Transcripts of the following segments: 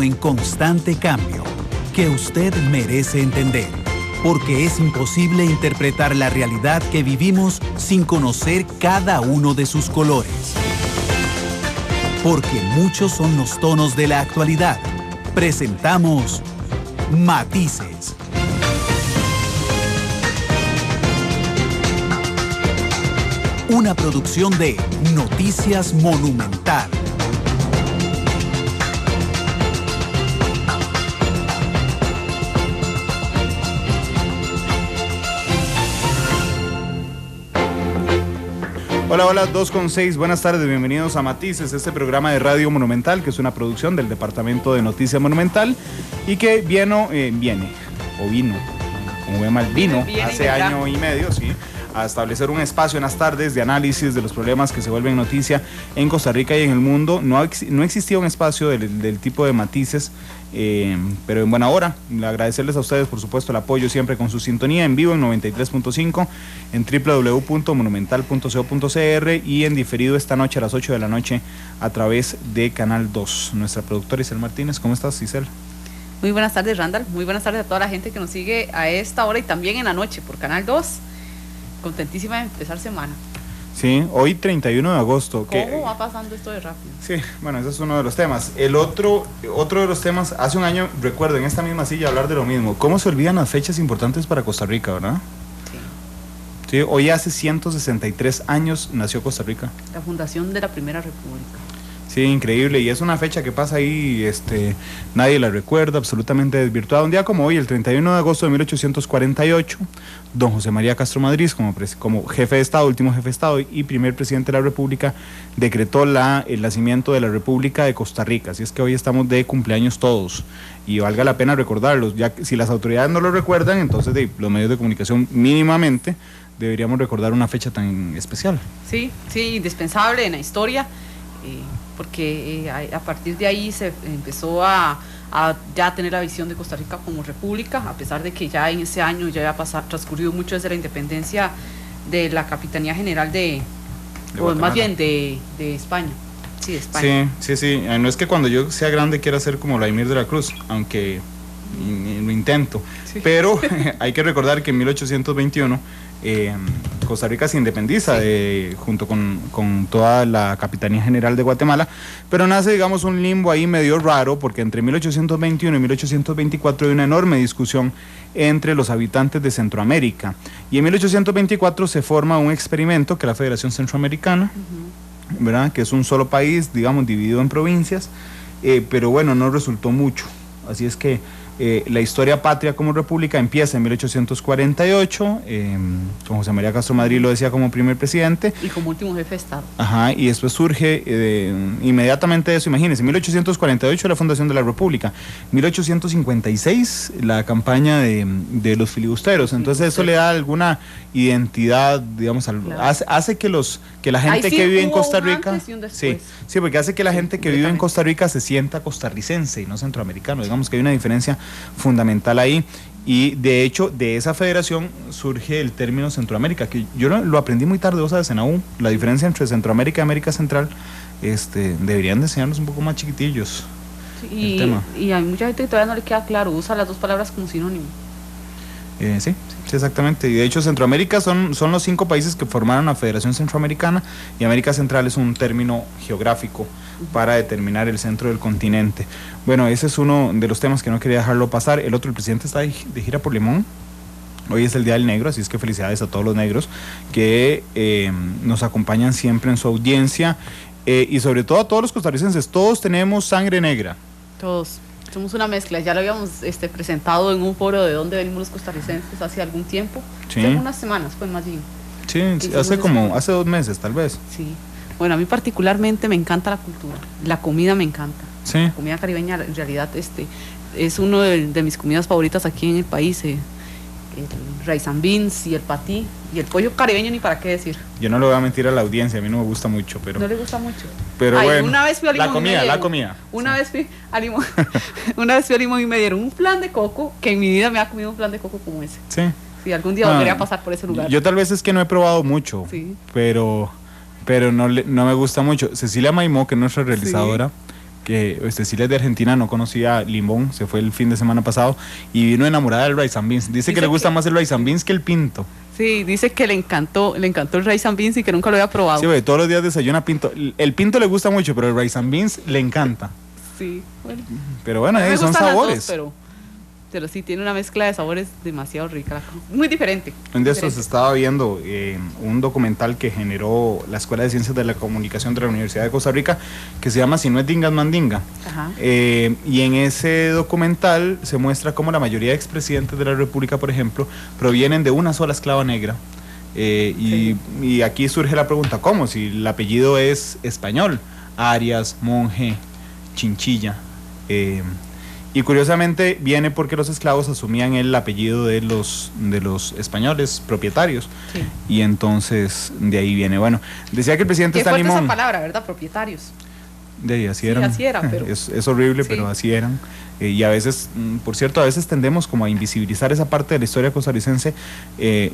en constante cambio, que usted merece entender, porque es imposible interpretar la realidad que vivimos sin conocer cada uno de sus colores. Porque muchos son los tonos de la actualidad. Presentamos Matices. Una producción de Noticias Monumental. Hola, hola, 2:06, buenas tardes, bienvenidos a Matices, este programa de Radio Monumental, que es una producción del Departamento de Noticias Monumental y que vino, como ve mal, vino hace año y medio, sí, a establecer un espacio en las tardes de análisis de los problemas que se vuelven noticia en Costa Rica y en el mundo. No existía un espacio del tipo de Matices, pero en buena hora. Agradecerles a ustedes, por supuesto, el apoyo siempre con su sintonía en vivo en 93.5, en www.monumental.co.cr y en diferido esta noche a las 8 de la noche a través de Canal 2. Nuestra productora Isel Martínez, ¿cómo estás, Isel? Muy buenas tardes, Randall. Muy buenas tardes a toda la gente que nos sigue a esta hora y también en la noche por Canal 2. Contentísima de empezar semana. Sí, hoy 31 de agosto. ¿Cómo va pasando esto de rápido? Sí, bueno, ese es uno de los temas. El otro de los temas, hace un año, recuerdo, en esta misma silla hablar de lo mismo. ¿Cómo se olvidan las fechas importantes para Costa Rica, verdad? Sí. Sí, hoy hace 163 años nació Costa Rica. La fundación de la Primera República. Sí, increíble, y es una fecha que pasa ahí, nadie la recuerda, absolutamente desvirtuada. Un día como hoy, el 31 de agosto de 1848, don José María Castro Madriz, como jefe de Estado, último jefe de Estado y primer presidente de la República, decretó el nacimiento de la República de Costa Rica. Así es que hoy estamos de cumpleaños todos, y valga la pena recordarlos, ya que si las autoridades no lo recuerdan, entonces los medios de comunicación mínimamente deberíamos recordar una fecha tan especial. Sí, indispensable en la historia. Porque a partir de ahí se empezó a ya tener la visión de Costa Rica como república, a pesar de que ya en ese año ya había transcurrido mucho desde la independencia de la Capitanía General más bien de España. Sí, de España. Sí. No es que cuando yo sea grande quiera ser como Vladimir de la Cruz, aunque lo intento, sí. Pero hay que recordar que en 1821 Costa Rica se independiza, sí, junto con toda la Capitanía General de Guatemala, pero nace, digamos, un limbo ahí medio raro, porque entre 1821 y 1824 hay una enorme discusión entre los habitantes de Centroamérica, y en 1824 se forma un experimento que es la Federación Centroamericana, ¿verdad? Que es un solo país, digamos, dividido en provincias, pero bueno, no resultó mucho, así es que la historia patria como república empieza en 1848, con José María Castro Madriz lo decía como primer presidente. Y como último jefe de Estado. Ajá, y después surge inmediatamente eso, imagínense, 1848 la fundación de la república, 1856 la campaña de los filibusteros, entonces eso le da alguna identidad, digamos, claro. hace que la gente que vive en Costa Rica, sí, porque hace que la gente que vive en Costa Rica se sienta costarricense y no centroamericano, digamos que hay una diferencia fundamental ahí, y de hecho de esa federación surge el término Centroamérica, que yo lo aprendí muy tarde, ¿sabes? En AU, la diferencia entre Centroamérica y América Central, deberían de enseñarnos un poco más chiquitillos, sí, el tema. Y hay mucha gente que todavía no le queda claro, usa las dos palabras como sinónimo. Sí, exactamente, y de hecho Centroamérica son los 5 países que formaron la Federación Centroamericana, y América Central es un término geográfico para determinar el centro del continente. Bueno, ese es uno de los temas que no quería dejarlo pasar. El otro, el presidente está de gira por Limón. Hoy es el Día del Negro, así es que felicidades a todos los negros que nos acompañan siempre en su audiencia, y sobre todo a todos los costarricenses. Todos tenemos sangre negra. Todos. Somos una mezcla, ya lo habíamos presentado en un foro de dónde venimos los costarricenses hace algún tiempo, sí. Hace unas semanas, pues más bien. Sí, hace 2 meses tal vez. Sí, bueno, a mí particularmente me encanta la cultura, la comida me encanta, sí. La comida caribeña en realidad es uno de mis comidas favoritas aquí en el país, el rice and beans y el patí y el pollo caribeño, ni para qué decir. Yo no le voy a mentir a la audiencia, a mí no me gusta mucho, pero... ¿No le gusta mucho? Pero bueno, una vez fui a Limón la comida. Una vez fui a Limón y me dieron un flan de coco, que en mi vida me ha comido un flan de coco como ese. Sí. Sí, algún día volvería a pasar por ese lugar. Yo tal vez es que no he probado mucho, sí. pero no me gusta mucho. Cecilia Maimó, que es nuestra realizadora, sí. que Cecilia es de Argentina, no conocía limón, se fue el fin de semana pasado y vino enamorada del rice and beans. Dice que le gusta más el rice and beans que el pinto. Sí, dice que le encantó el rice and beans y que nunca lo había probado. Sí, todos los días desayuna pinto. El pinto le gusta mucho, pero el rice and beans le encanta. Sí, bueno. Pero bueno, son sabores. Pero sí, tiene una mezcla de sabores demasiado rica, muy diferente. De esto se estaba viendo un documental que generó la Escuela de Ciencias de la Comunicación de la Universidad de Costa Rica, que se llama Si no es Dingas Mandinga. Y en ese documental se muestra cómo la mayoría de expresidentes de la República, por ejemplo, provienen de una sola esclava negra. Y aquí surge la pregunta, ¿cómo? Si el apellido es español, Arias, Monge, Chinchilla. Y curiosamente viene porque los esclavos asumían el apellido de los españoles propietarios. Sí. Y entonces de ahí viene. Bueno, decía que el presidente está limón. Qué fuerte esa palabra, ¿verdad? Propietarios. De ahí, así eran. Sí, así era, pero... Es horrible, sí. Pero así eran. Y a veces, por cierto, a veces tendemos como a invisibilizar esa parte de la historia costarricense.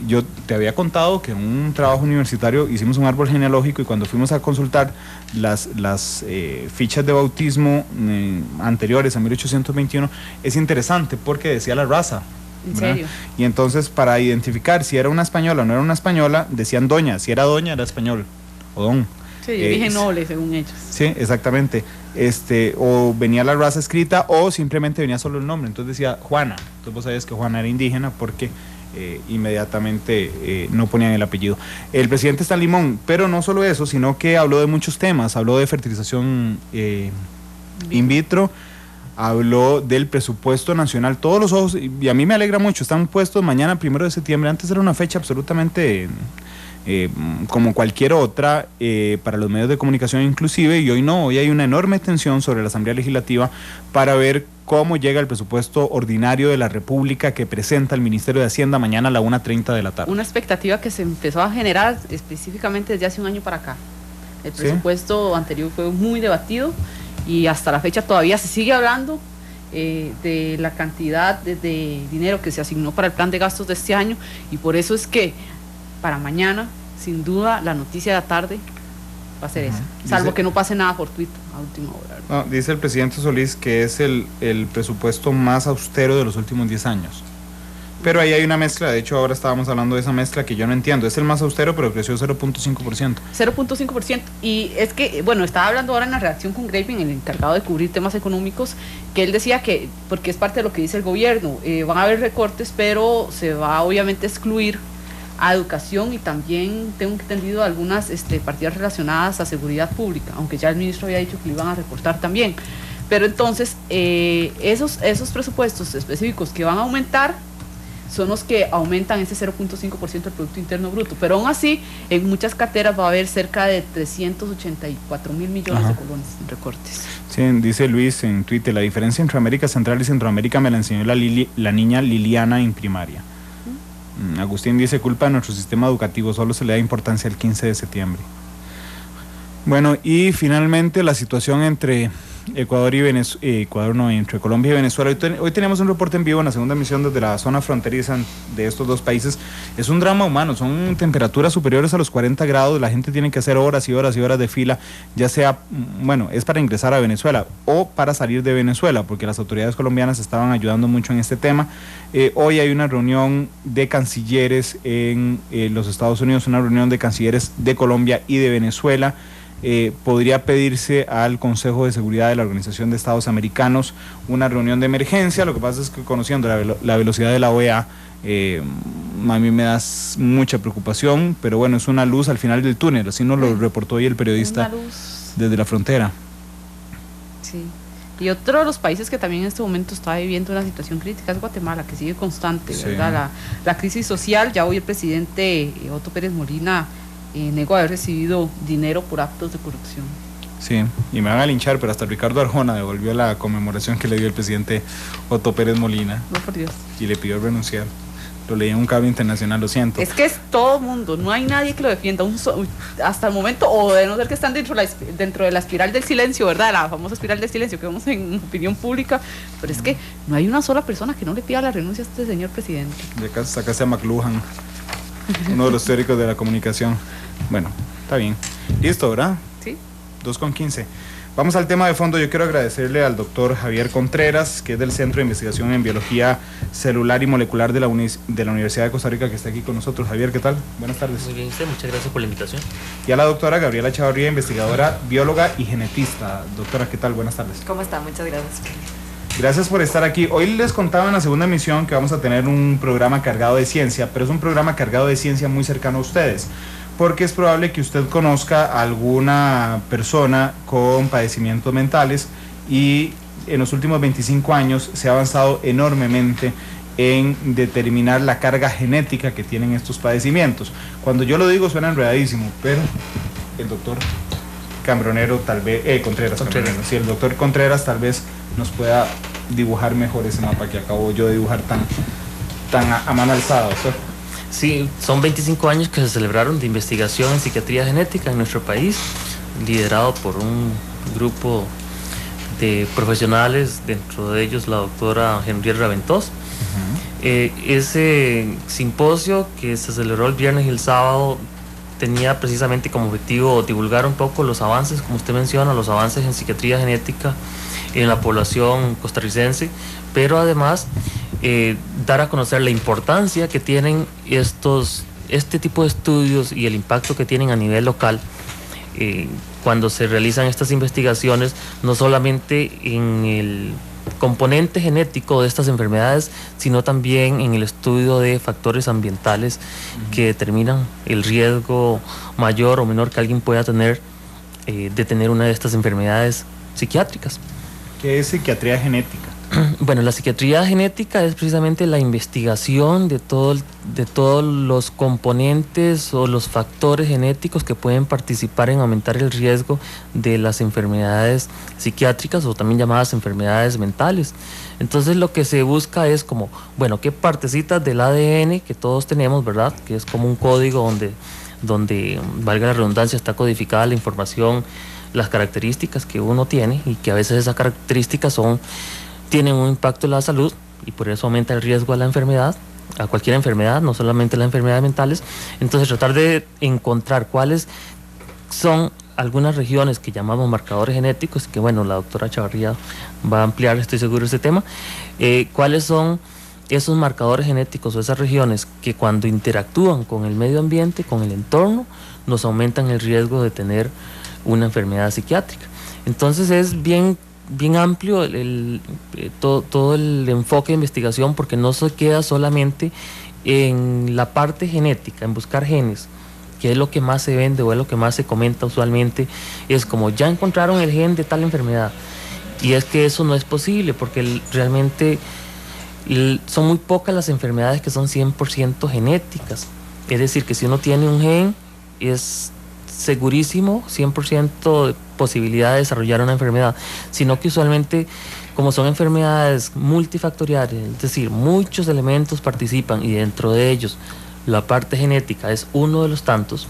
Yo te había contado que en un trabajo universitario hicimos un árbol genealógico y cuando fuimos a consultar las fichas de bautismo anteriores a 1821, es interesante porque decía la raza. ¿En serio? Y entonces para identificar si era una española o no era una española, decían doña. Si era doña, era español. O don. Sí, origen noble, según ellos. Sí, exactamente. O venía la raza escrita o simplemente venía solo el nombre. Entonces decía Juana. Entonces vos sabías que Juana era indígena porque inmediatamente no ponían el apellido. El presidente está limón, pero no solo eso, sino que habló de muchos temas. Habló de fertilización in vitro, habló del presupuesto nacional. Todos los ojos, y a mí me alegra mucho, están puestos mañana 1 de septiembre. Antes era una fecha absolutamente... como cualquier otra para los medios de comunicación inclusive, y hoy no, hoy hay una enorme tensión sobre la Asamblea Legislativa para ver cómo llega el presupuesto ordinario de la República que presenta el Ministerio de Hacienda mañana a la 1:30 de la tarde. Una expectativa que se empezó a generar específicamente desde hace un año para acá. El presupuesto anterior fue muy debatido y hasta la fecha todavía se sigue hablando de la cantidad de dinero que se asignó para el plan de gastos de este año, y por eso es que para mañana, sin duda, la noticia de la tarde va a ser esa, salvo que no pase nada fortuito a última hora. No, dice el presidente Solís que es el presupuesto más austero de los últimos 10 años. Pero ahí hay una mezcla, de hecho ahora estábamos hablando de esa mezcla que yo no entiendo. Es el más austero, pero creció 0.5%. 0.5%. Y es que, bueno, estaba hablando ahora en la redacción con Graping, el encargado de cubrir temas económicos, que él decía que, porque es parte de lo que dice el gobierno, van a haber recortes, pero se va obviamente a excluir a educación y también tengo entendido algunas partidas relacionadas a seguridad pública, aunque ya el ministro había dicho que lo iban a recortar también. Pero entonces esos presupuestos específicos que van a aumentar son los que aumentan ese 0.5% del Producto Interno Bruto, pero aún así en muchas carteras va a haber cerca de 384 mil millones de colones en recortes. Sí, dice Luis en Twitter, la diferencia entre América Central y Centroamérica me la enseñó la niña Liliana en primaria. Agustín dice, culpa de nuestro sistema educativo, solo se le da importancia el 15 de septiembre. Bueno, y finalmente la situación entre Ecuador y Venezuela, entre Colombia y Venezuela. Hoy tenemos un reporte en vivo en la segunda emisión desde la zona fronteriza de estos dos países. Es un drama humano, son temperaturas superiores a los 40 grados, la gente tiene que hacer horas y horas y horas de fila, ya sea, bueno, es para ingresar a Venezuela o para salir de Venezuela, porque las autoridades colombianas estaban ayudando mucho en este tema. Hoy hay una reunión de cancilleres en los Estados Unidos, una reunión de cancilleres de Colombia y de Venezuela. Podría pedirse al Consejo de Seguridad de la Organización de Estados Americanos una reunión de emergencia. Lo que pasa es que conociendo la velocidad de la OEA, a mí me da mucha preocupación, pero bueno, es una luz al final del túnel, así nos lo reportó hoy el periodista desde la frontera. Sí. Y otro de los países que también en este momento está viviendo una situación crítica es Guatemala, que sigue constante, sí, ¿verdad? La crisis social. Ya hoy el presidente Otto Pérez Molina negó haber recibido dinero por actos de corrupción. Sí, y me van a linchar, pero hasta Ricardo Arjona devolvió la conmemoración que le dio el presidente Otto Pérez Molina. No, por Dios. Y le pidió renunciar. Lo leí en un cable internacional, lo siento. Es que es todo mundo, no hay nadie que lo defienda hasta el momento, o de no ser que están dentro de la espiral del silencio, ¿verdad? La famosa espiral del silencio que vemos en opinión pública, pero es que no hay una sola persona que no le pida la renuncia a este señor presidente. De acá sacaste a McLuhan, uno de los teóricos de la comunicación. Bueno, está bien. Listo, ¿verdad? Sí. 2:15. Vamos al tema de fondo. Yo quiero agradecerle al doctor Javier Contreras, que es del Centro de Investigación en Biología Celular y Molecular de la Universidad de Costa Rica, que está aquí con nosotros. Javier, ¿qué tal? Buenas tardes. Muy bien, usted, muchas gracias por la invitación. Y a la doctora Gabriela Chavarría, investigadora, bióloga y genetista. Doctora, ¿qué tal? Buenas tardes. ¿Cómo está? Muchas gracias. Gracias por estar aquí. Hoy les contaba en la segunda emisión que vamos a tener un programa cargado de ciencia, pero es un programa cargado de ciencia muy cercano a ustedes, porque es probable que usted conozca a alguna persona con padecimientos mentales y en los últimos 25 años se ha avanzado enormemente en determinar la carga genética que tienen estos padecimientos. Cuando yo lo digo suena enredadísimo, pero el doctor Contreras. Si el doctor Contreras tal vez nos pueda dibujar mejor ese mapa que acabo yo de dibujar tan a mano alzada, doctor. Sí, son 25 años que se celebraron de investigación en psiquiatría genética en nuestro país, liderado por un grupo de profesionales, dentro de ellos la doctora Henriette Raventós. Ese simposio que se celebró el viernes y el sábado tenía precisamente como objetivo divulgar un poco los avances, como usted menciona, los avances en psiquiatría genética en la población costarricense, pero además dar a conocer la importancia que tienen este tipo de estudios y el impacto que tienen a nivel local cuando se realizan estas investigaciones, no solamente en el componente genético de estas enfermedades, sino también en el estudio de factores ambientales que determinan el riesgo mayor o menor que alguien pueda tener de tener una de estas enfermedades psiquiátricas. ¿Qué es psiquiatría genética? Bueno, la psiquiatría genética es precisamente la investigación de todos los componentes o los factores genéticos que pueden participar en aumentar el riesgo de las enfermedades psiquiátricas o también llamadas enfermedades mentales. Entonces lo que se busca es como, bueno, qué partecitas del ADN que todos tenemos, ¿verdad? Que es como un código donde valga la redundancia, está codificada la información, las características que uno tiene y que a veces esas características tienen un impacto en la salud y por eso aumenta el riesgo a la enfermedad, a cualquier enfermedad, no solamente las enfermedades mentales. Entonces tratar de encontrar cuáles son algunas regiones que llamamos marcadores genéticos, que bueno, la doctora Chavarría va a ampliar, estoy seguro, este tema, cuáles son esos marcadores genéticos o esas regiones que cuando interactúan con el medio ambiente, con el entorno, nos aumentan el riesgo de tener una enfermedad psiquiátrica. Entonces es bien amplio todo el enfoque de investigación, porque no se queda solamente en la parte genética, en buscar genes, que es lo que más se vende o es lo que más se comenta usualmente. Es como, ya encontraron el gen de tal enfermedad, y es que eso no es posible, porque realmente son muy pocas las enfermedades que son 100% genéticas. Es decir, que si uno tiene un gen, es segurísimo 100% de posibilidad de desarrollar una enfermedad, sino que usualmente, como son enfermedades multifactoriales, es decir, muchos elementos participan y dentro de ellos la parte genética es uno de los tantos.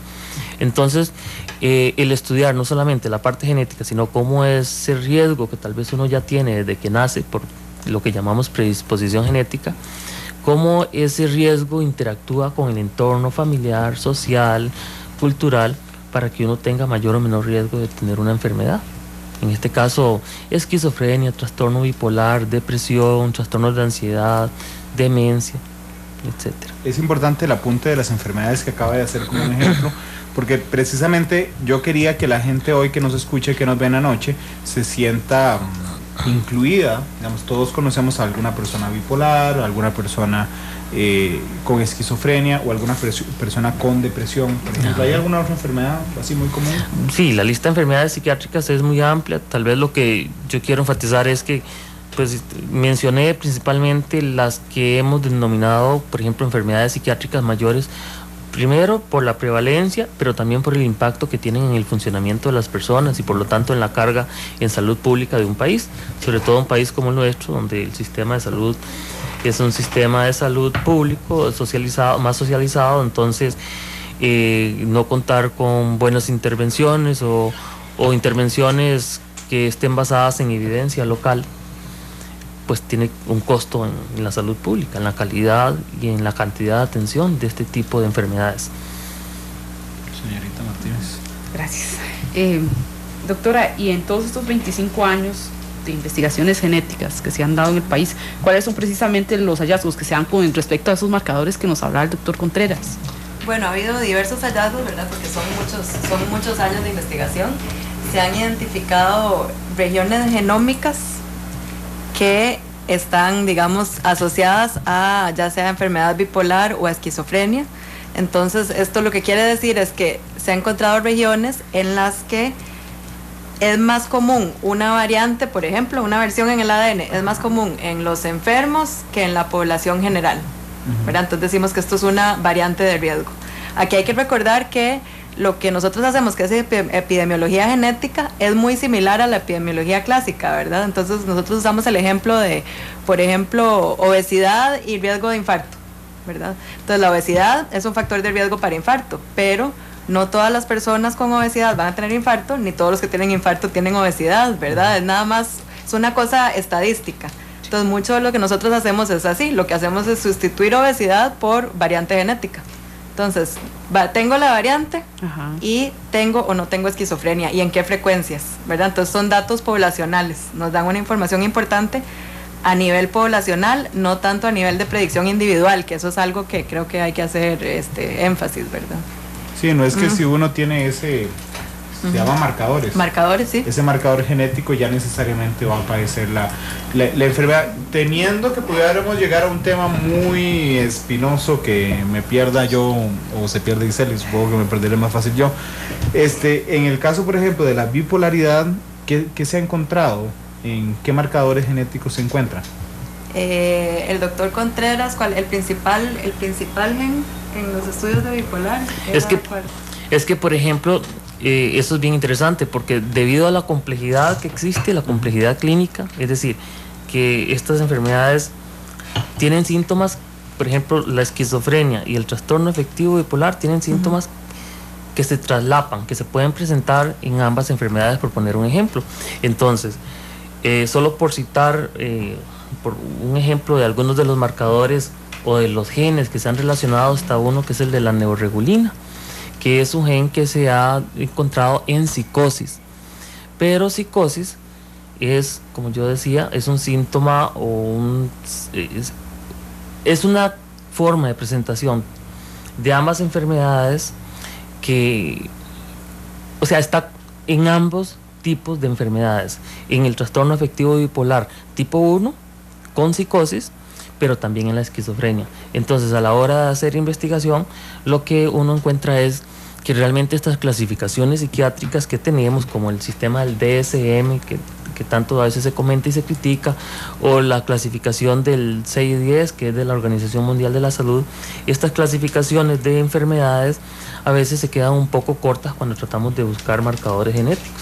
Entonces el estudiar no solamente la parte genética, sino cómo es ese riesgo que tal vez uno ya tiene desde que nace por lo que llamamos predisposición genética, cómo ese riesgo interactúa con el entorno familiar, social, cultural, para que uno tenga mayor o menor riesgo de tener una enfermedad. En este caso, esquizofrenia, trastorno bipolar, depresión, trastornos de ansiedad, demencia, etc. Es importante el apunte de las enfermedades que acaba de hacer como un ejemplo, porque precisamente yo quería que la gente hoy que nos escuche, que nos ven anoche, se sienta incluida. Digamos, todos conocemos a alguna persona bipolar, a alguna persona con esquizofrenia o alguna persona con depresión, por ejemplo. ¿Hay alguna otra enfermedad así muy común? Sí, la lista de enfermedades psiquiátricas es muy amplia. Tal vez lo que yo quiero enfatizar es que pues mencioné principalmente las que hemos denominado, por ejemplo, enfermedades psiquiátricas mayores, primero por la prevalencia, pero también por el impacto que tienen en el funcionamiento de las personas y por lo tanto en la carga en salud pública de un país, sobre todo un país como el nuestro, donde el sistema de salud es un sistema de salud público socializado, más socializado. Entonces no contar con buenas intervenciones o intervenciones que estén basadas en evidencia local, pues tiene un costo en la salud pública, en la calidad y en la cantidad de atención de este tipo de enfermedades. Señorita Martínez. Gracias. Doctora, y en todos estos 25 años de investigaciones genéticas que se han dado en el país, ¿cuáles son precisamente los hallazgos que se dan con respecto a esos marcadores que nos hablaba el doctor Contreras? Bueno, ha habido diversos hallazgos, ¿verdad? Porque son muchos años de investigación. Se han identificado regiones genómicas que están, digamos, asociadas a ya sea enfermedad bipolar o a esquizofrenia. Entonces, esto lo que quiere decir es que se han encontrado regiones en las que es más común una variante, por ejemplo, una versión en el ADN, es más común en los enfermos que en la población general, ¿verdad? Entonces decimos que esto es una variante de riesgo. Aquí hay que recordar que lo que nosotros hacemos, que es epidemiología genética, es muy similar a la epidemiología clásica, ¿verdad? Entonces nosotros usamos el ejemplo de, por ejemplo, obesidad y riesgo de infarto, ¿verdad? Entonces la obesidad es un factor de riesgo para infarto, pero no todas las personas con obesidad van a tener infarto, ni todos los que tienen infarto tienen obesidad, ¿verdad? Es nada más, es una cosa estadística. Entonces mucho de lo que nosotros hacemos es así, lo que hacemos es sustituir obesidad por variante genética. Entonces, tengo la variante y tengo o no tengo esquizofrenia y en qué frecuencias, ¿verdad? Entonces son datos poblacionales, nos dan una información importante a nivel poblacional, no tanto a nivel de predicción individual, que eso es algo que creo que hay que hacer énfasis, ¿verdad? Sí, no es que si uno tiene ese, se llama marcadores. Marcadores, sí. Ese marcador genético ya necesariamente va a aparecer la enfermedad, teniendo que pudiéramos llegar a un tema muy espinoso que me pierda yo o se pierde Giselle, supongo que me perderé más fácil yo. En el caso, por ejemplo, de la bipolaridad, ¿qué se ha encontrado? ¿En qué marcadores genéticos se encuentran? El doctor Contreras, el principal gen en los estudios de bipolar. Es que, por ejemplo, eso es bien interesante porque debido a la complejidad que existe, la complejidad clínica, es decir, que estas enfermedades tienen síntomas, por ejemplo, la esquizofrenia y el trastorno afectivo bipolar tienen síntomas que se traslapan, que se pueden presentar en ambas enfermedades, por poner un ejemplo. Entonces, solo por citar por un ejemplo de algunos de los marcadores o de los genes que se han relacionado, está uno que es el de la neuregulina, que es un gen que se ha encontrado en psicosis. Pero psicosis es, como yo decía, es un síntoma o es una forma de presentación de ambas enfermedades que, o sea, está en ambos tipos de enfermedades, en el trastorno afectivo bipolar tipo 1 con psicosis, pero también en la esquizofrenia. Entonces, a la hora de hacer investigación, lo que uno encuentra es que realmente estas clasificaciones psiquiátricas que tenemos, como el sistema del DSM, que tanto a veces se comenta y se critica, o la clasificación del 6-10, que es de la Organización Mundial de la Salud, estas clasificaciones de enfermedades a veces se quedan un poco cortas cuando tratamos de buscar marcadores genéticos.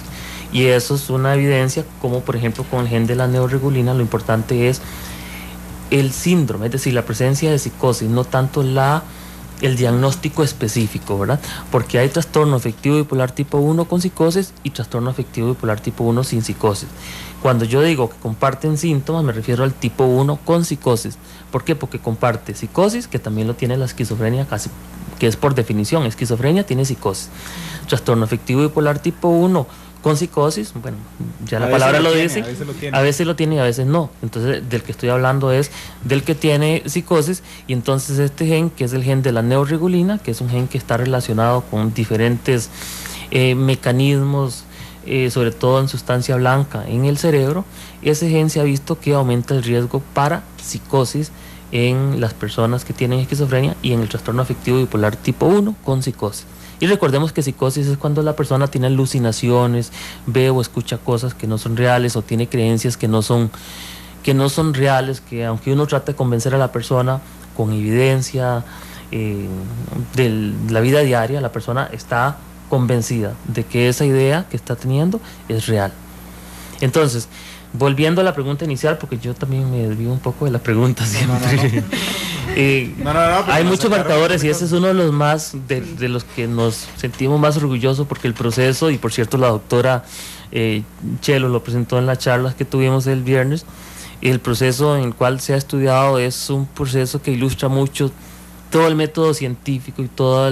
Y eso es una evidencia, como por ejemplo con el gen de la neuregulina, lo importante es el síndrome, es decir, la presencia de psicosis, no tanto el diagnóstico específico, ¿verdad? Porque hay trastorno afectivo bipolar tipo 1 con psicosis y trastorno afectivo bipolar tipo 1 sin psicosis. Cuando yo digo que comparten síntomas, me refiero al tipo 1 con psicosis. ¿Por qué? Porque comparte psicosis, que también lo tiene la esquizofrenia, casi, que es por definición, esquizofrenia tiene psicosis. Trastorno afectivo bipolar tipo 1 con psicosis, bueno, ya la palabra lo dice, a veces lo tiene y a veces no. Entonces, del que estoy hablando es del que tiene psicosis, y entonces este gen, que es el gen de la neuregulina, que es un gen que está relacionado con diferentes mecanismos, sobre todo en sustancia blanca en el cerebro, ese gen se ha visto que aumenta el riesgo para psicosis en las personas que tienen esquizofrenia y en el trastorno afectivo bipolar tipo 1 con psicosis. Y recordemos que psicosis es cuando la persona tiene alucinaciones, ve o escucha cosas que no son reales, o tiene creencias que no son reales, que aunque uno trate de convencer a la persona con evidencia de la vida diaria, la persona está convencida de que esa idea que está teniendo es real. Entonces, volviendo a la pregunta inicial, porque yo también me desvío un poco de la pregunta siempre. Hay muchos marcadores y ese es uno de los más de los que nos sentimos más orgullosos, porque el proceso, y por cierto la doctora Chelo lo presentó en las charlas que tuvimos el viernes, el proceso en el cual se ha estudiado es un proceso que ilustra mucho todo el método científico y toda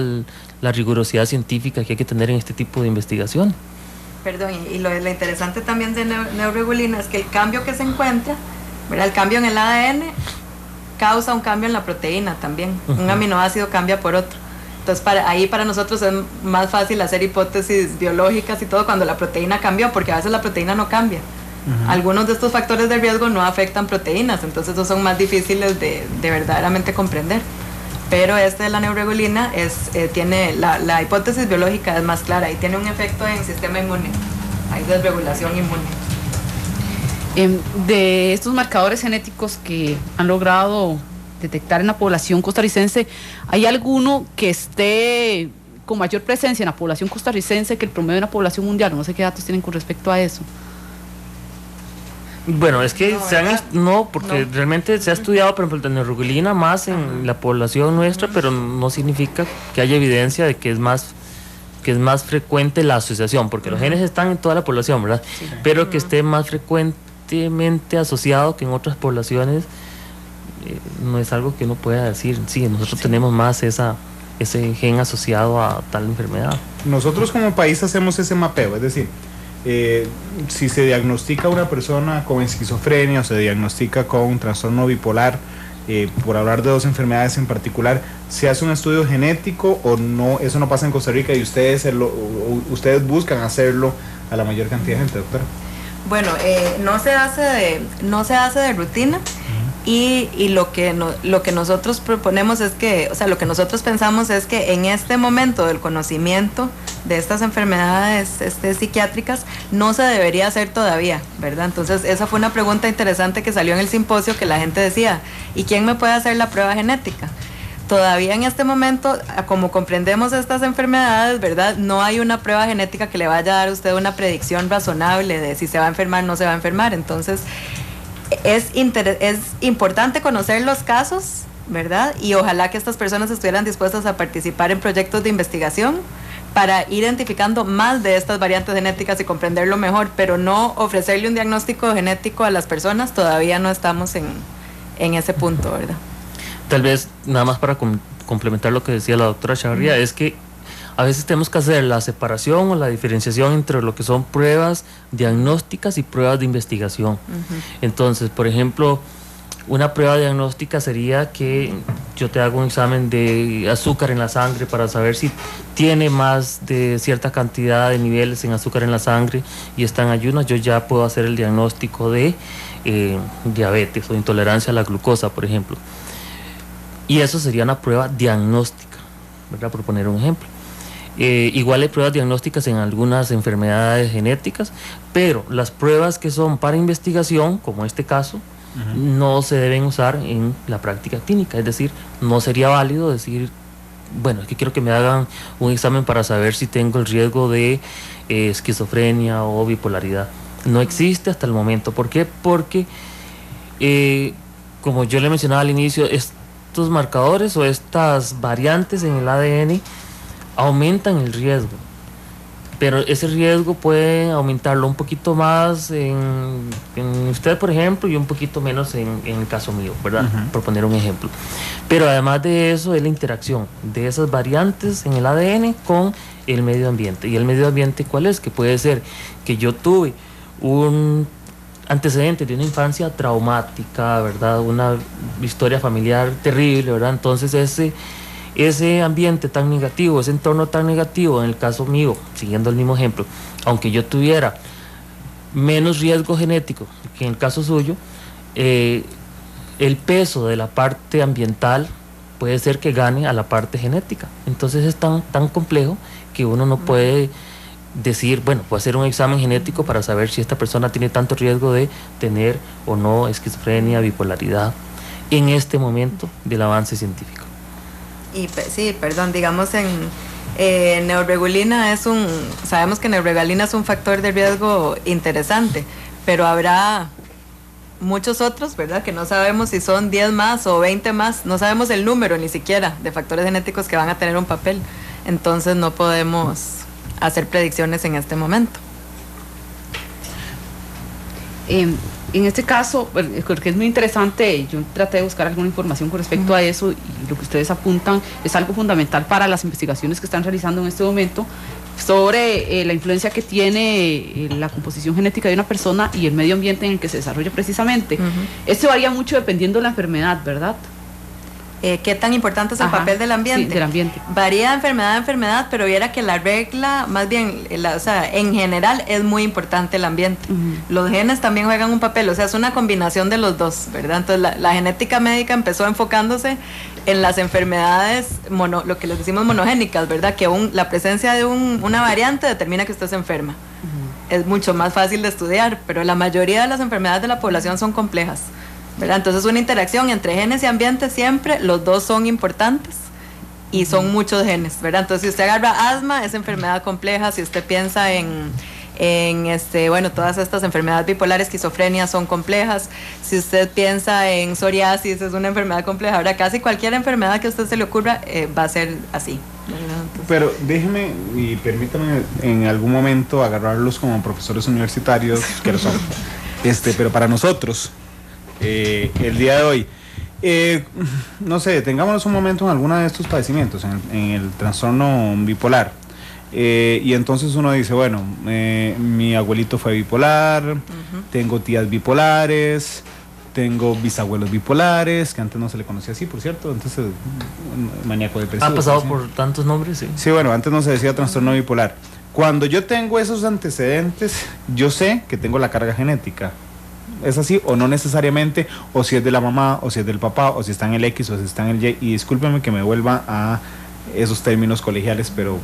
la rigurosidad científica que hay que tener en este tipo de investigación. Perdón, y lo interesante también de neuroregulina es que el cambio que se encuentra, ¿verdad? El cambio en el ADN causa un cambio en la proteína también. Un aminoácido cambia por otro. Entonces para nosotros es más fácil hacer hipótesis biológicas y todo cuando la proteína cambió, porque a veces la proteína no cambia. Algunos de estos factores de riesgo no afectan proteínas, entonces esos son más difíciles de verdaderamente comprender. Pero de la neuroregulina tiene la hipótesis biológica es más clara y tiene un efecto en el sistema inmune. Hay desregulación inmune. De estos marcadores genéticos que han logrado detectar en la población costarricense, ¿hay alguno que esté con mayor presencia en la población costarricense que el promedio de la población mundial? No sé qué datos tienen con respecto a eso. Bueno, es que realmente se ha estudiado, por ejemplo, la neuroregulina más en la población nuestra, pero no significa que haya evidencia de que es más frecuente la asociación, porque los genes están en toda la población, ¿verdad? Sí. Pero que esté más frecuentemente asociado que en otras poblaciones, no es algo que uno pueda decir, sí, nosotros tenemos más ese gen asociado a tal enfermedad. Nosotros como país hacemos ese mapeo, es decir, si se diagnostica una persona con esquizofrenia o se diagnostica con un trastorno bipolar, por hablar de dos enfermedades en particular, ¿se hace un estudio genético o no? Eso no pasa en Costa Rica y ustedes buscan hacerlo a la mayor cantidad de gente, doctora. Bueno, no se hace de rutina. Y lo que nosotros proponemos es que, o sea, lo que nosotros pensamos es que en este momento del conocimiento de estas enfermedades psiquiátricas no se debería hacer todavía, ¿verdad? Entonces esa fue una pregunta interesante que salió en el simposio, que la gente decía, ¿y quién me puede hacer la prueba genética? Todavía en este momento, como comprendemos estas enfermedades, ¿verdad? No hay una prueba genética que le vaya a dar a usted una predicción razonable de si se va a enfermar o no se va a enfermar. Entonces es importante conocer los casos, ¿verdad? Y ojalá que estas personas estuvieran dispuestas a participar en proyectos de investigación para ir identificando más de estas variantes genéticas y comprenderlo mejor, pero no ofrecerle un diagnóstico genético a las personas. Todavía no estamos en ese punto, ¿verdad? Tal vez, nada más para complementar lo que decía la doctora Chavarría, es que a veces tenemos que hacer la separación o la diferenciación entre lo que son pruebas diagnósticas y pruebas de investigación. Entonces, por ejemplo, una prueba diagnóstica sería que yo te hago un examen de azúcar en la sangre para saber si tiene más de cierta cantidad de niveles en azúcar en la sangre y está en ayunas. Yo ya puedo hacer el diagnóstico de diabetes o intolerancia a la glucosa, por ejemplo. Y eso sería una prueba diagnóstica, ¿verdad? Por poner un ejemplo. Igual hay pruebas diagnósticas en algunas enfermedades genéticas, pero las pruebas que son para investigación, como este caso, no se deben usar en la práctica clínica. Es decir, no sería válido decir, bueno, es que quiero que me hagan un examen para saber si tengo el riesgo de esquizofrenia o bipolaridad. No existe hasta el momento. ¿Por qué? Porque, como yo le mencionaba al inicio, estos marcadores o estas variantes en el ADN aumentan el riesgo, pero ese riesgo puede aumentarlo un poquito más en usted, por ejemplo, y un poquito menos en el caso mío, ¿verdad? Por poner un ejemplo. Pero además de eso es la interacción de esas variantes en el ADN con el medio ambiente. ¿Y el medio ambiente cuál es? Que puede ser que yo tuve un antecedente de una infancia traumática, ¿verdad? Una historia familiar terrible, ¿verdad? Entonces ese ambiente tan negativo, ese entorno tan negativo, en el caso mío, siguiendo el mismo ejemplo, aunque yo tuviera menos riesgo genético que en el caso suyo, el peso de la parte ambiental puede ser que gane a la parte genética. Entonces es tan complejo que uno no puede decir, bueno, puedo hacer un examen genético para saber si esta persona tiene tanto riesgo de tener o no esquizofrenia, bipolaridad, en este momento del avance científico. Y sí, perdón, digamos neuroregulina sabemos que neuroregulina es un factor de riesgo interesante, pero habrá muchos otros, ¿verdad? Que no sabemos si son 10 más o 20 más, no sabemos el número ni siquiera de factores genéticos que van a tener un papel, entonces no podemos hacer predicciones en este momento. En este caso, creo que es muy interesante, yo traté de buscar alguna información con respecto a eso y lo que ustedes apuntan es algo fundamental para las investigaciones que están realizando en este momento, sobre la influencia que tiene la composición genética de una persona y el medio ambiente en el que se desarrolla precisamente. Esto varía mucho dependiendo de la enfermedad, ¿verdad? ¿Qué tan importante es el papel del ambiente? Sí, del ambiente. Varía de enfermedad a enfermedad, pero viera que la regla, más bien, o sea, en general es muy importante el ambiente. Los genes también juegan un papel, o sea, es una combinación de los dos, ¿verdad? Entonces, la genética médica empezó enfocándose en las enfermedades, lo que les decimos monogénicas, ¿verdad? Que la presencia de una variante determina que usted se enferma. Es mucho más fácil de estudiar, pero la mayoría de las enfermedades de la población son complejas, ¿verdad? Entonces una interacción entre genes y ambiente siempre, los dos son importantes y son muchos genes, ¿verdad? Entonces si usted agarra asma, es enfermedad compleja. Si usted piensa en todas estas enfermedades bipolares, esquizofrenia, son complejas. Si usted piensa en psoriasis, es una enfermedad compleja. Ahora casi cualquier enfermedad que a usted se le ocurra va a ser así, ¿verdad? Entonces, pero déjeme y permítame en algún momento agarrarlos como profesores universitarios que lo son, pero para nosotros el día de hoy, no sé, tengámonos un momento en alguno de estos padecimientos, en el trastorno bipolar, y entonces uno dice, bueno, mi abuelito fue bipolar, tengo tías bipolares, tengo bisabuelos bipolares, que antes no se le conocía así, por cierto, entonces maníaco depresivo. Ha pasado por tantos nombres, sí. Sí, bueno, antes no se decía trastorno bipolar. Cuando yo tengo esos antecedentes, yo sé que tengo la carga genética. ¿Es así o no necesariamente? O si es de la mamá, o si es del papá, o si está en el X, o si está en el Y. Y discúlpeme que me vuelva a esos términos colegiales, pero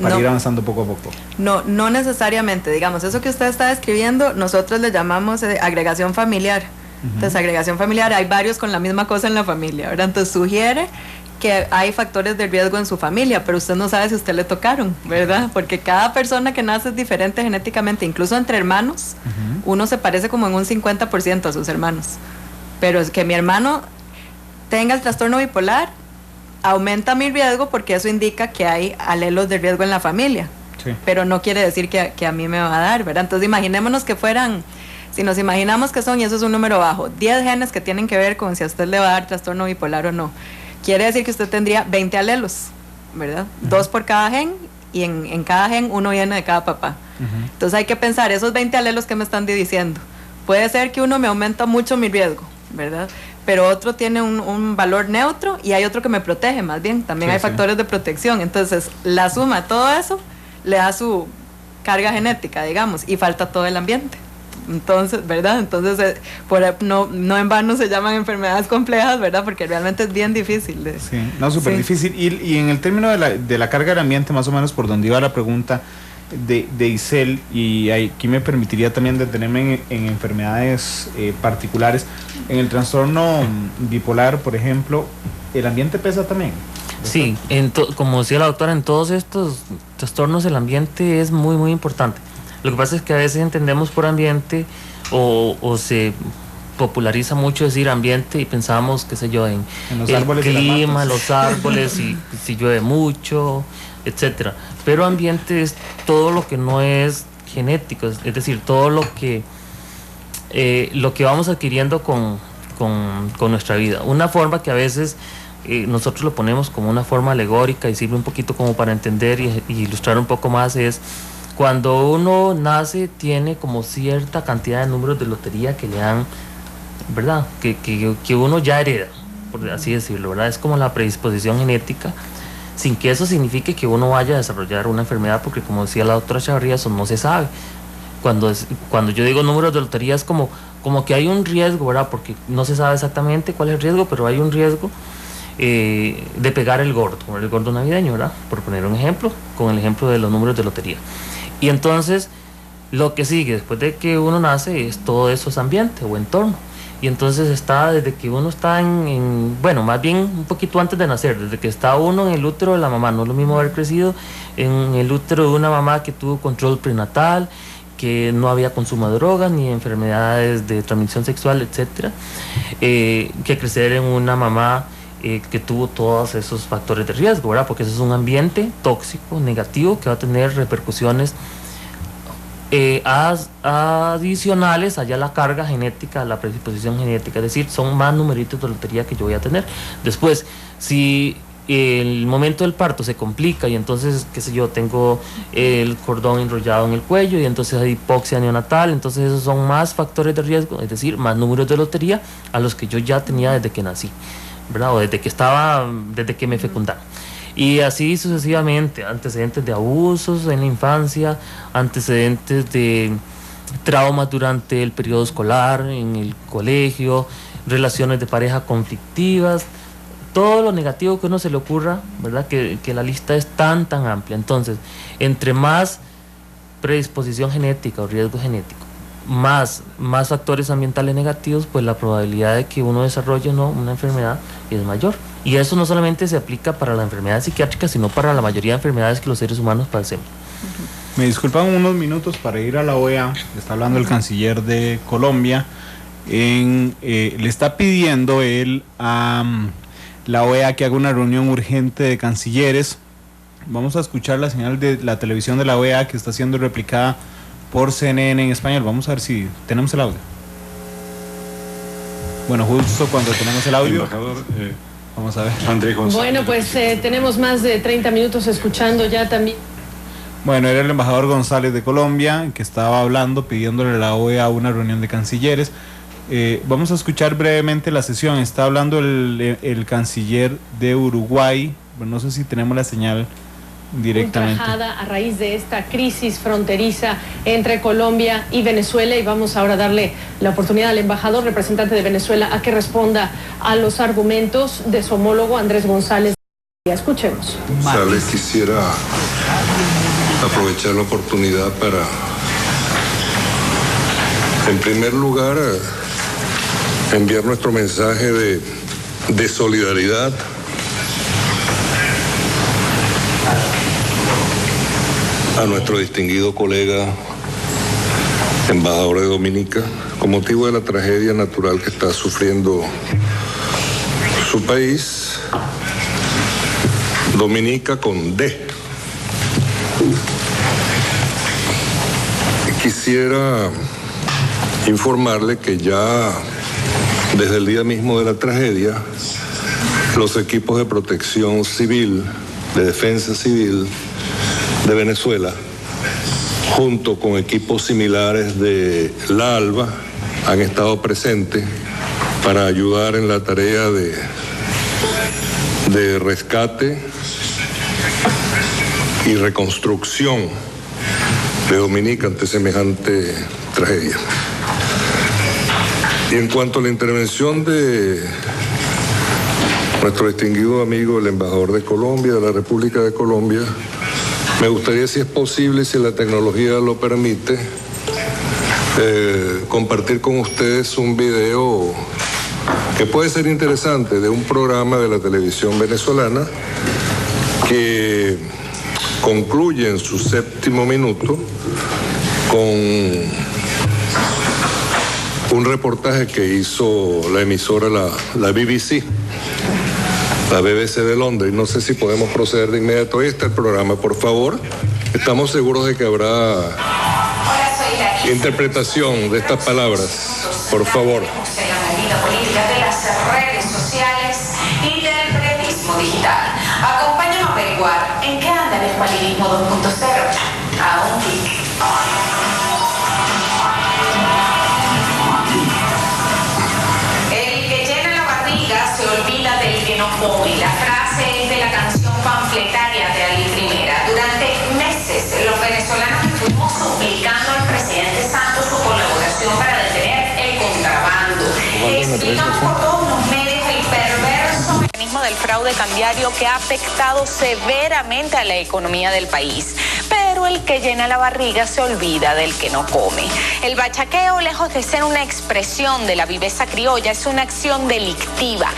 para ir avanzando poco a poco. No necesariamente, digamos, eso que usted está describiendo, nosotros le llamamos agregación familiar. Entonces, agregación familiar, hay varios con la misma cosa en la familia, ¿verdad? Entonces sugiere que hay factores de riesgo en su familia, pero usted no sabe si a usted le tocaron, ¿verdad? Porque cada persona que nace es diferente genéticamente, incluso entre hermanos, uno se parece como en un 50% a sus hermanos. Pero es que mi hermano tenga el trastorno bipolar aumenta mi riesgo porque eso indica que hay alelos de riesgo en la familia. Sí. Pero no quiere decir que a mí me va a dar, ¿verdad? Entonces imaginémonos que fueran, si nos imaginamos que son, y eso es un número bajo, 10 genes que tienen que ver con si a usted le va a dar trastorno bipolar o no. Quiere decir que usted tendría 20 alelos, ¿verdad? 2 por cada gen, y en cada gen uno viene de cada papá. Entonces hay que pensar, esos 20 alelos que me están diciendo, puede ser que uno me aumenta mucho mi riesgo, ¿verdad? Pero otro tiene un valor neutro y hay otro que me protege más bien, también hay factores de protección. Entonces la suma de todo eso le da su carga genética, digamos, y falta todo el ambiente. Entonces, ¿verdad? Entonces, no en vano se llaman enfermedades complejas, ¿verdad? Porque realmente es bien difícil. Sí, no, súper difícil. Y en el término de la carga del ambiente, más o menos por donde iba la pregunta de Isel, y aquí me permitiría también detenerme en enfermedades particulares. En el trastorno bipolar, por ejemplo, ¿el ambiente pesa también? Sí, como decía la doctora, en todos estos trastornos el ambiente es muy, muy importante. Lo que pasa es que a veces entendemos por ambiente o se populariza mucho decir ambiente y pensamos, qué sé yo, en el clima, los árboles, y si llueve mucho, etcétera. Pero ambiente es todo lo que no es genético, es decir, todo lo que vamos adquiriendo con nuestra vida. Una forma que a veces nosotros lo ponemos como una forma alegórica y sirve un poquito como para entender y ilustrar un poco más es cuando uno nace tiene como cierta cantidad de números de lotería que le dan, ¿verdad? Que uno ya hereda, por así decirlo, ¿verdad? Es como la predisposición genética, sin que eso signifique que uno vaya a desarrollar una enfermedad, porque como decía la doctora Chavarría, eso no se sabe. Cuando yo digo números de lotería es como que hay un riesgo, ¿verdad? Porque no se sabe exactamente cuál es el riesgo, pero hay un riesgo de pegar el gordo navideño, ¿verdad? Por poner un ejemplo, con el ejemplo de los números de lotería. Y entonces lo que sigue después de que uno nace es todo eso es ambiente o entorno. Y entonces está desde que uno está bueno, más bien un poquito antes de nacer, desde que está uno en el útero de la mamá. No es lo mismo haber crecido en el útero de una mamá que tuvo control prenatal, que no había consumo de drogas ni enfermedades de transmisión sexual, etcétera, que crecer en una mamá que tuvo todos esos factores de riesgo, ¿verdad? Porque eso es un ambiente tóxico, negativo, que va a tener repercusiones adicionales allá la carga genética, la predisposición genética, es decir, son más numeritos de lotería que yo voy a tener. Después, si el momento del parto se complica y entonces, qué sé yo, tengo el cordón enrollado en el cuello y entonces hay hipoxia neonatal, entonces esos son más factores de riesgo, es decir, más números de lotería a los que yo ya tenía desde que nací, ¿verdad? O desde que me fecundaron. Y así sucesivamente, antecedentes de abusos en la infancia, antecedentes de traumas durante el periodo escolar, en el colegio, relaciones de pareja conflictivas, todo lo negativo que uno se le ocurra, ¿verdad? Que la lista es tan amplia. Entonces, entre más predisposición genética o riesgo genético, más factores ambientales negativos, pues la probabilidad de que uno desarrolle una enfermedad es mayor. Y eso no solamente se aplica para las enfermedades psiquiátricas, sino para la mayoría de enfermedades que los seres humanos padecemos. Me disculpan unos minutos para ir a la OEA. Está hablando el canciller de Colombia. Le está pidiendo él a la OEA que haga una reunión urgente de cancilleres. Vamos a escuchar la señal de la televisión de la OEA que está siendo replicada por CNN en español. Vamos a ver si tenemos el audio. Bueno, justo cuando tenemos el audio. Embajador, vamos a ver. Andrés González. Bueno, pues tenemos más de 30 minutos escuchando ya también. Bueno, era el embajador González de Colombia que estaba hablando, pidiéndole a la OEA una reunión de cancilleres. Vamos a escuchar brevemente la sesión. Está hablando el canciller de Uruguay. Bueno, no sé si tenemos la señal directamente. Ultrajada a raíz de esta crisis fronteriza entre Colombia y Venezuela, y vamos ahora a darle la oportunidad al embajador representante de Venezuela a que responda a los argumentos de su homólogo Andrés González. Escuchemos. Les quisiera aprovechar la oportunidad para, en primer lugar, enviar nuestro mensaje de solidaridad a nuestro distinguido colega embajador de Dominica con motivo de la tragedia natural que está sufriendo su país, Dominica con D. Quisiera informarle que ya desde el día mismo de la tragedia, los equipos de protección civil, de defensa civil de Venezuela, junto con equipos similares de la ALBA, han estado presentes para ayudar en la tarea de rescate y reconstrucción de Dominica ante semejante tragedia. Y en cuanto a la intervención de nuestro distinguido amigo, el embajador de Colombia, de la República de Colombia, me gustaría, si es posible, si la tecnología lo permite, compartir con ustedes un video que puede ser interesante de un programa de la televisión venezolana que concluye en su 7º minuto con un reportaje que hizo la emisora, la BBC, la BBC de Londres. No sé si podemos proceder de inmediato. Ahí está el programa, por favor. Estamos seguros de que habrá interpretación de estas palabras. Por favor. En la medida política de las redes sociales y del periodismo digital. Acompáñame a averiguar en qué anda el escualinismo 2.0. A un clic. El que llena la barriga se olvida del que no come. La frase es de la canción panfletaria de Ali Primera. Durante meses los venezolanos estuvimos suplicando al presidente Santos su colaboración para detener el contrabando. Explicamos por todos los medios el perverso mecanismo del fraude cambiario que ha afectado severamente a la economía del país. Pero el que llena la barriga se olvida del que no come. El bachaqueo, lejos de ser una expresión de la viveza criolla, es una acción delictiva.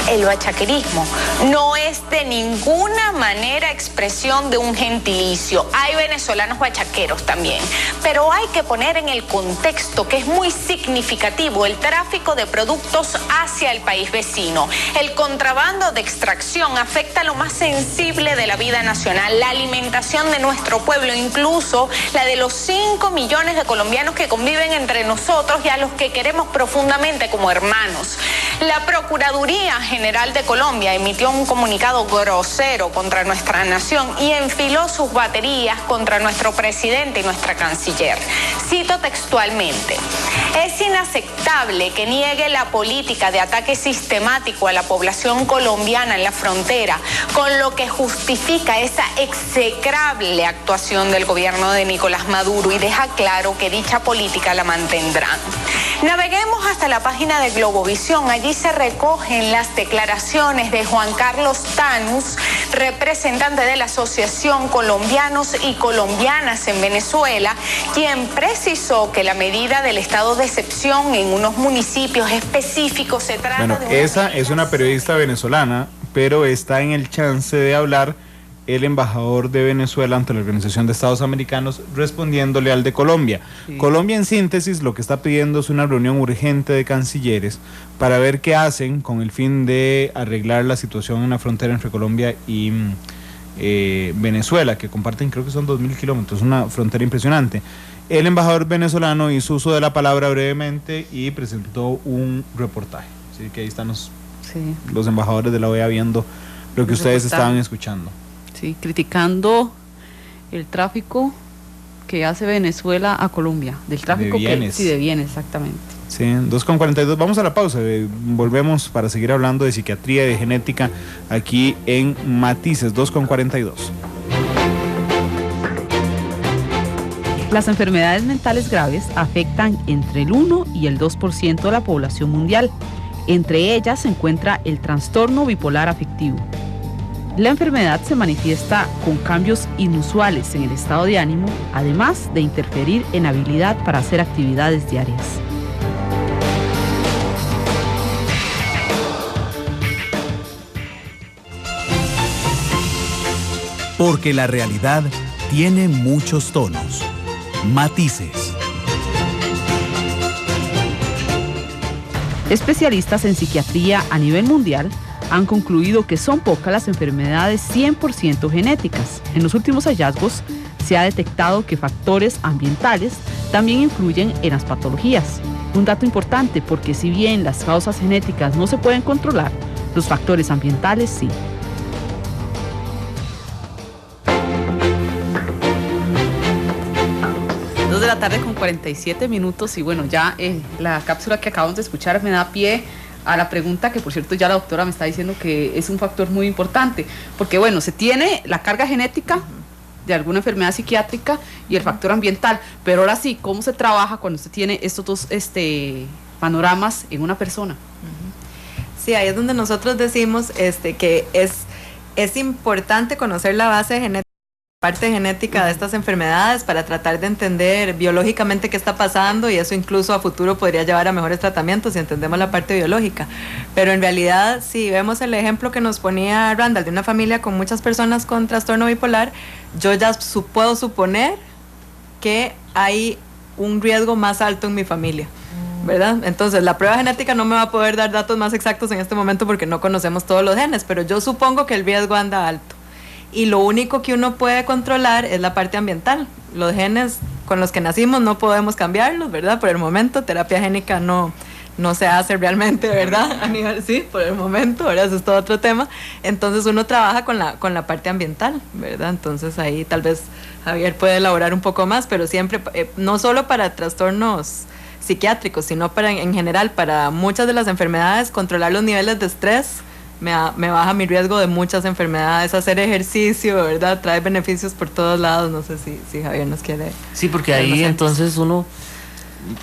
El bachaquerismo no es de ninguna manera expresión de un gentilicio. Hay venezolanos bachaqueros también, pero hay que poner en el contexto que es muy significativo el tráfico de productos hacia el país vecino. El contrabando de extracción afecta lo más sensible de la vida nacional, la alimentación de nuestro pueblo. pueblo, incluso la de los 5 millones de colombianos que conviven entre nosotros y a los que queremos profundamente como hermanos. La Procuraduría General de Colombia emitió un comunicado grosero contra nuestra nación y enfiló sus baterías contra nuestro presidente y nuestra canciller. Cito textualmente: es inaceptable que niegue la política de ataque sistemático a la población colombiana en la frontera, con lo que justifica esa execrable actuación del gobierno de Nicolás Maduro y deja claro que dicha política la mantendrán. Naveguemos hasta la página de Globovisión. Allí se recogen las declaraciones de Juan Carlos Tanús, representante de la Asociación Colombianos y Colombianas en Venezuela, quien precisó que la medida del estado de excepción en unos municipios específicos se trata de... Esa es una periodista venezolana, pero está en el chance de hablar el embajador de Venezuela ante la Organización de Estados Americanos, respondiéndole al de Colombia. Sí. Colombia, en síntesis, lo que está pidiendo es una reunión urgente de cancilleres para ver qué hacen con el fin de arreglar la situación en la frontera entre Colombia y Venezuela, que comparten, creo que son 2.000 kilómetros, una frontera impresionante. El embajador venezolano hizo uso de la palabra brevemente y presentó un reportaje. Así que ahí están los embajadores de la OEA viendo lo que ustedes estaban escuchando. Sí, criticando el tráfico que hace Venezuela a Colombia, del tráfico de bienes. de bienes, exactamente. Sí, 2:42, vamos a la pausa, volvemos para seguir hablando de psiquiatría y de genética aquí en Matices, 2:42. Las enfermedades mentales graves afectan entre el 1 y el 2% de la población mundial. Entre ellas se encuentra el trastorno bipolar afectivo. La enfermedad se manifiesta con cambios inusuales en el estado de ánimo, además de interferir en la habilidad para hacer actividades diarias. Porque la realidad tiene muchos tonos, matices. Especialistas en psiquiatría a nivel mundial han concluido que son pocas las enfermedades 100% genéticas. En los últimos hallazgos se ha detectado que factores ambientales también influyen en las patologías. Un dato importante, porque si bien las causas genéticas no se pueden controlar, los factores ambientales sí. De la tarde con 47 minutos y bueno, ya la cápsula que acabamos de escuchar me da pie a la pregunta que, por cierto, ya la doctora me está diciendo que es un factor muy importante, porque bueno, se tiene la carga genética de alguna enfermedad psiquiátrica y el factor ambiental, pero ahora sí, ¿cómo se trabaja cuando se tiene estos dos panoramas en una persona? Sí, ahí es donde nosotros decimos que es importante conocer la base genética, parte genética de estas enfermedades para tratar de entender biológicamente qué está pasando, y eso incluso a futuro podría llevar a mejores tratamientos si entendemos la parte biológica. Pero en realidad, si vemos el ejemplo que nos ponía Randall de una familia con muchas personas con trastorno bipolar, yo ya puedo suponer que hay un riesgo más alto en mi familia, ¿verdad? Entonces la prueba genética no me va a poder dar datos más exactos en este momento porque no conocemos todos los genes, pero yo supongo que el riesgo anda alto. Y lo único que uno puede controlar es la parte ambiental. Los genes con los que nacimos no podemos cambiarlos, ¿verdad? Por el momento, terapia génica no se hace realmente, ¿verdad? A nivel, sí, por el momento, ¿verdad? Eso es todo otro tema. Entonces uno trabaja con la parte ambiental, ¿verdad? Entonces ahí tal vez Javier puede elaborar un poco más, pero siempre, no solo para trastornos psiquiátricos, sino en general, para muchas de las enfermedades, controlar los niveles de estrés me baja mi riesgo de muchas enfermedades. Hacer ejercicio, ¿verdad? Trae beneficios por todos lados. No sé si Javier nos quiere... Sí, porque ahí entonces uno,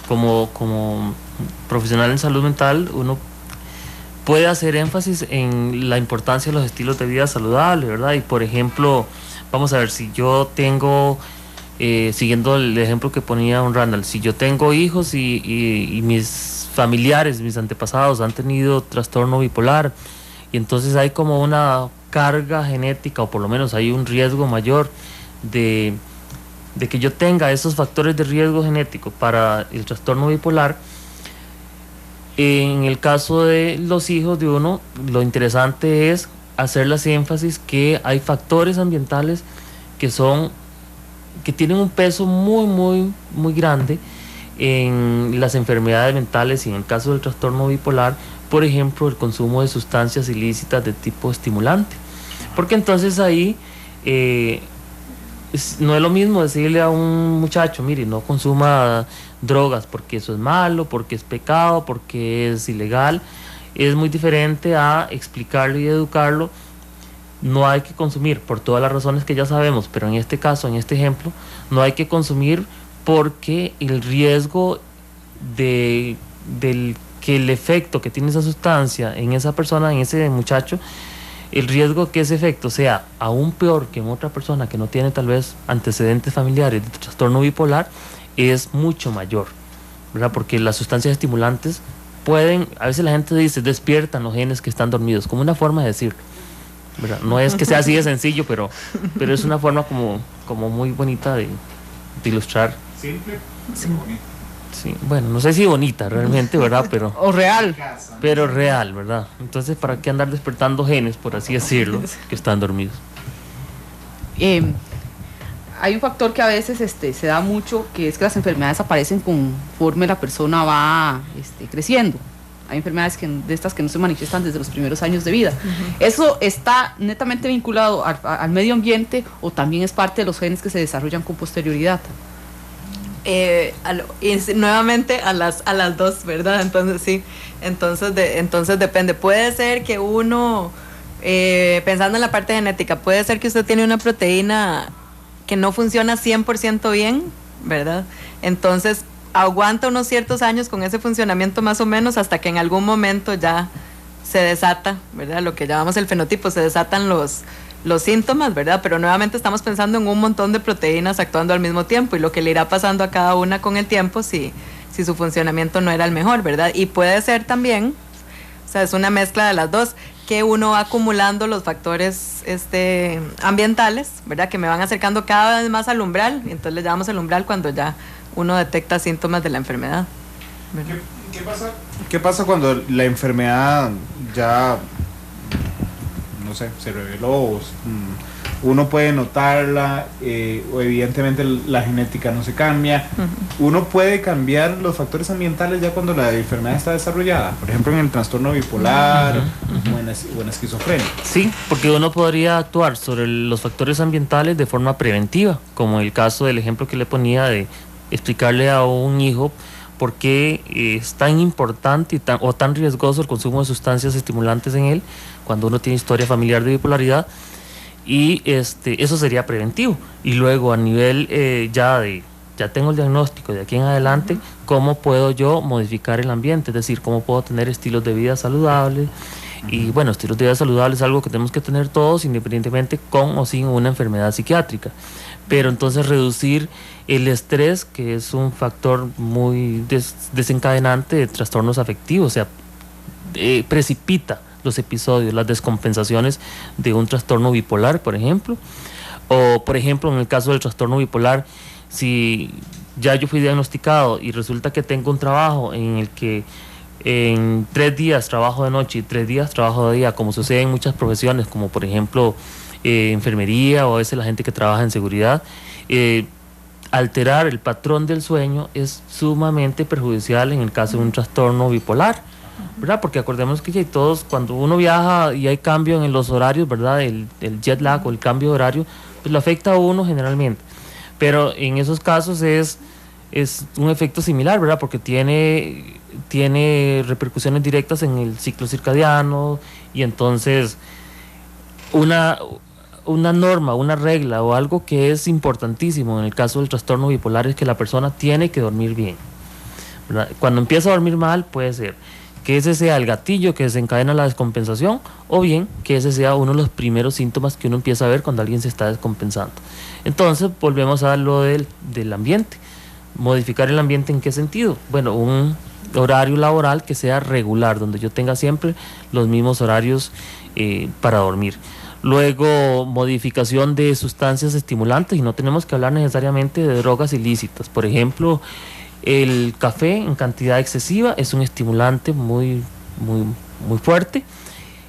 como profesional en salud mental, uno puede hacer énfasis en la importancia de los estilos de vida saludables, ¿verdad? Y por ejemplo, vamos a ver, si yo tengo, siguiendo el ejemplo que ponía un Randall, si yo tengo hijos y mis familiares, mis antepasados han tenido trastorno bipolar, y entonces hay como una carga genética, o por lo menos hay un riesgo mayor de que yo tenga esos factores de riesgo genético para el trastorno bipolar. En el caso de los hijos de uno, lo interesante es hacerles énfasis que hay factores ambientales que son que tienen un peso muy grande en las enfermedades mentales y en el caso del trastorno bipolar, por ejemplo, el consumo de sustancias ilícitas de tipo estimulante. Porque entonces ahí no es lo mismo decirle a un muchacho, mire, no consuma drogas porque eso es malo, porque es pecado, porque es ilegal. Es muy diferente a explicarlo y educarlo. No hay que consumir por todas las razones que ya sabemos, pero en este caso, en este ejemplo, no hay que consumir porque el riesgo del que el efecto que tiene esa sustancia en esa persona, en ese muchacho, el riesgo que ese efecto sea aún peor que en otra persona que no tiene tal vez antecedentes familiares de trastorno bipolar, es mucho mayor, ¿verdad? Porque las sustancias estimulantes pueden, a veces la gente dice, despiertan los genes que están dormidos, como una forma de decirlo, ¿verdad? No es que sea así de sencillo, pero es una forma como muy bonita de ilustrar. Simple, sí. Sí, bueno, no sé si bonita realmente, ¿verdad? O real. Pero real, ¿verdad? Entonces, ¿para qué andar despertando genes, por así decirlo, que están dormidos? Hay un factor que a veces se da mucho, que es que las enfermedades aparecen conforme la persona va creciendo. Hay enfermedades de estas que no se manifiestan desde los primeros años de vida. ¿Eso está netamente vinculado al medio ambiente o también es parte de los genes que se desarrollan con posterioridad? Nuevamente a las dos, ¿verdad? Entonces sí, entonces depende. Puede ser que uno, pensando en la parte genética, puede ser que usted tiene una proteína que no funciona 100% bien, ¿verdad? Entonces aguanta unos ciertos años con ese funcionamiento más o menos hasta que en algún momento ya se desata, ¿verdad? Lo que llamamos el fenotipo, se desatan los síntomas, ¿verdad? Pero nuevamente estamos pensando en un montón de proteínas actuando al mismo tiempo y lo que le irá pasando a cada una con el tiempo si su funcionamiento no era el mejor, ¿verdad? Y puede ser también, o sea, es una mezcla de las dos, que uno va acumulando los factores ambientales, ¿verdad? Que me van acercando cada vez más al umbral, y entonces le llamamos el umbral cuando ya uno detecta síntomas de la enfermedad. ¿Qué pasa cuando la enfermedad ya, no sé, se reveló? Uno puede notarla, o evidentemente la genética no se cambia. Uno puede cambiar los factores ambientales ya cuando la enfermedad está desarrollada, por ejemplo en el trastorno bipolar o en esquizofrenia. Sí, porque uno podría actuar sobre los factores ambientales de forma preventiva, como el caso del ejemplo que le ponía de explicarle a un hijo por qué es tan importante o tan riesgoso el consumo de sustancias estimulantes en él cuando uno tiene historia familiar de bipolaridad. Y eso sería preventivo. Y luego a nivel ya tengo el diagnóstico, de aquí en adelante, ¿cómo puedo yo modificar el ambiente? Es decir, ¿cómo puedo tener estilos de vida saludables? Y bueno, estilos de vida saludables es algo que tenemos que tener todos, independientemente con o sin una enfermedad psiquiátrica. Pero entonces reducir el estrés, que es un factor muy desencadenante de trastornos afectivos, o sea, precipita los episodios, las descompensaciones de un trastorno bipolar, por ejemplo. O, por ejemplo, en el caso del trastorno bipolar, si ya yo fui diagnosticado y resulta que tengo un trabajo en el que en 3 días trabajo de noche y 3 días trabajo de día, como sucede en muchas profesiones, como por ejemplo enfermería o a veces la gente que trabaja en seguridad, alterar el patrón del sueño es sumamente perjudicial en el caso de un trastorno bipolar, ¿verdad? Porque acordemos que todos, cuando uno viaja y hay cambio en los horarios, ¿verdad? El jet lag o el cambio de horario, pues lo afecta a uno generalmente. Pero en esos casos es un efecto similar, ¿verdad? Porque tiene repercusiones directas en el ciclo circadiano y entonces una norma, una regla o algo que es importantísimo en el caso del trastorno bipolar es que la persona tiene que dormir bien, ¿verdad? Cuando empieza a dormir mal puede ser que ese sea el gatillo que desencadena la descompensación o bien que ese sea uno de los primeros síntomas que uno empieza a ver cuando alguien se está descompensando. Entonces volvemos a lo del ambiente. ¿Modificar el ambiente en qué sentido? Bueno, un horario laboral que sea regular, donde yo tenga siempre los mismos horarios para dormir. Luego, modificación de sustancias estimulantes, y no tenemos que hablar necesariamente de drogas ilícitas. Por ejemplo, el café en cantidad excesiva es un estimulante muy, muy, muy fuerte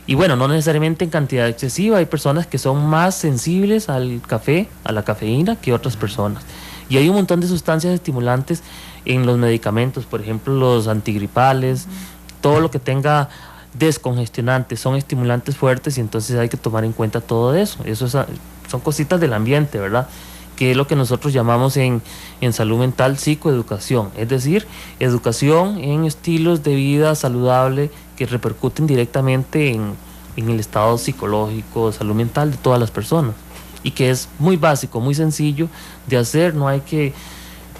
Y bueno, no necesariamente en cantidad excesiva, hay personas que son más sensibles al café, a la cafeína, que otras personas. Y hay un montón de sustancias estimulantes en los medicamentos, por ejemplo los antigripales, todo lo que tenga descongestionantes, son estimulantes fuertes y entonces hay que tomar en cuenta todo eso. Son cositas del ambiente, ¿verdad? Que es lo que nosotros llamamos en salud mental psicoeducación, es decir, educación en estilos de vida saludable que repercuten directamente en el estado psicológico, salud mental de todas las personas, y que es muy básico, muy sencillo de hacer. No hay que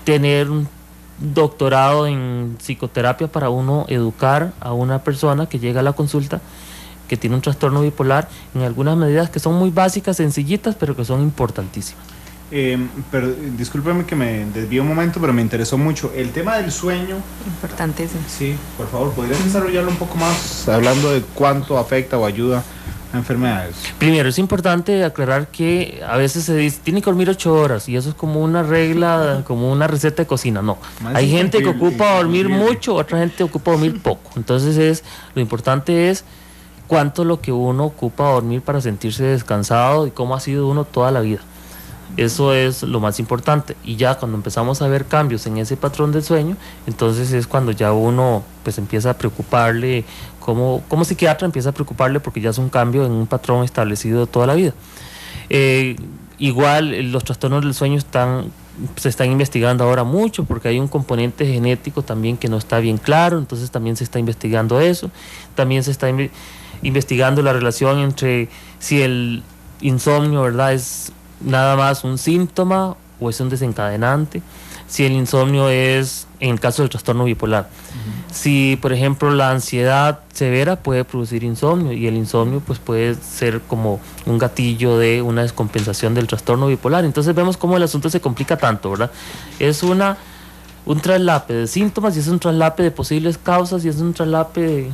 tener un doctorado en psicoterapia para uno educar a una persona que llega a la consulta que tiene un trastorno bipolar en algunas medidas que son muy básicas, sencillitas, pero que son importantísimas. Pero discúlpeme que me desvío un momento, pero me interesó mucho el tema del sueño. Importantísimo. Sí, por favor, ¿podrías desarrollarlo un poco más hablando de cuánto afecta o ayuda a enfermedades? Primero, es importante aclarar que a veces se dice, tiene que dormir 8 horas, y eso es como una regla, como una receta de cocina. No, hay gente que ocupa dormir mucho, otra gente ocupa dormir poco. Entonces lo importante es cuánto es lo que uno ocupa dormir para sentirse descansado y cómo ha sido uno toda la vida. Eso es lo más importante, y ya cuando empezamos a ver cambios en ese patrón del sueño, entonces es cuando ya uno pues empieza a preocuparle, como psiquiatra empieza a preocuparle, porque ya es un cambio en un patrón establecido de toda la vida. Igual los trastornos del sueño se están investigando ahora mucho, porque hay un componente genético también que no está bien claro, entonces también se está investigando eso. También se está investigando la relación entre si el insomnio, ¿verdad?, es nada más un síntoma o es un desencadenante, si el insomnio es, en el caso del trastorno bipolar, si por ejemplo la ansiedad severa puede producir insomnio, y el insomnio pues puede ser como un gatillo de una descompensación del trastorno bipolar. Entonces vemos cómo el asunto se complica tanto, ¿verdad? Es un traslape de síntomas, y es un traslape de posibles causas, y es un traslape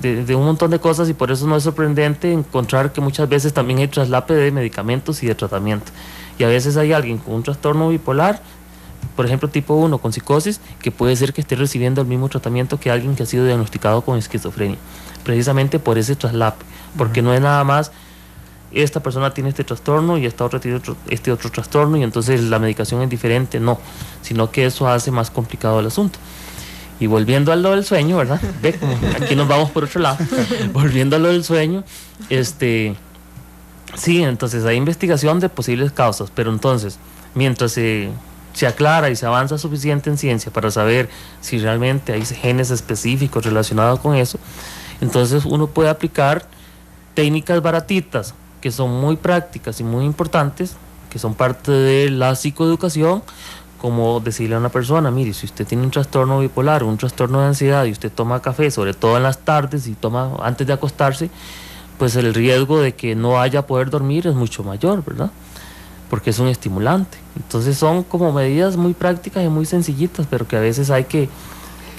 de un montón de cosas, y por eso no es sorprendente encontrar que muchas veces también hay traslape de medicamentos y de tratamiento. Y a veces hay alguien con un trastorno bipolar, por ejemplo tipo 1 con psicosis, que puede ser que esté recibiendo el mismo tratamiento que alguien que ha sido diagnosticado con esquizofrenia, precisamente por ese traslape, porque no es nada más esta persona tiene este trastorno y esta otra tiene este otro trastorno y entonces la medicación es diferente, no, sino que eso hace más complicado el asunto. Y volviendo a lo del sueño, ¿verdad? Ve como aquí nos vamos por otro lado. Volviendo a lo del sueño, sí, entonces hay investigación de posibles causas, pero entonces, mientras se aclara y se avanza suficiente en ciencia para saber si realmente hay genes específicos relacionados con eso, entonces uno puede aplicar técnicas baratitas que son muy prácticas y muy importantes, que son parte de la psicoeducación, como decirle a una persona, mire, si usted tiene un trastorno bipolar o un trastorno de ansiedad y usted toma café, sobre todo en las tardes y toma antes de acostarse, pues el riesgo de que no vaya a poder dormir es mucho mayor, ¿verdad? Porque es un estimulante. Entonces son como medidas muy prácticas y muy sencillitas, pero que a veces hay que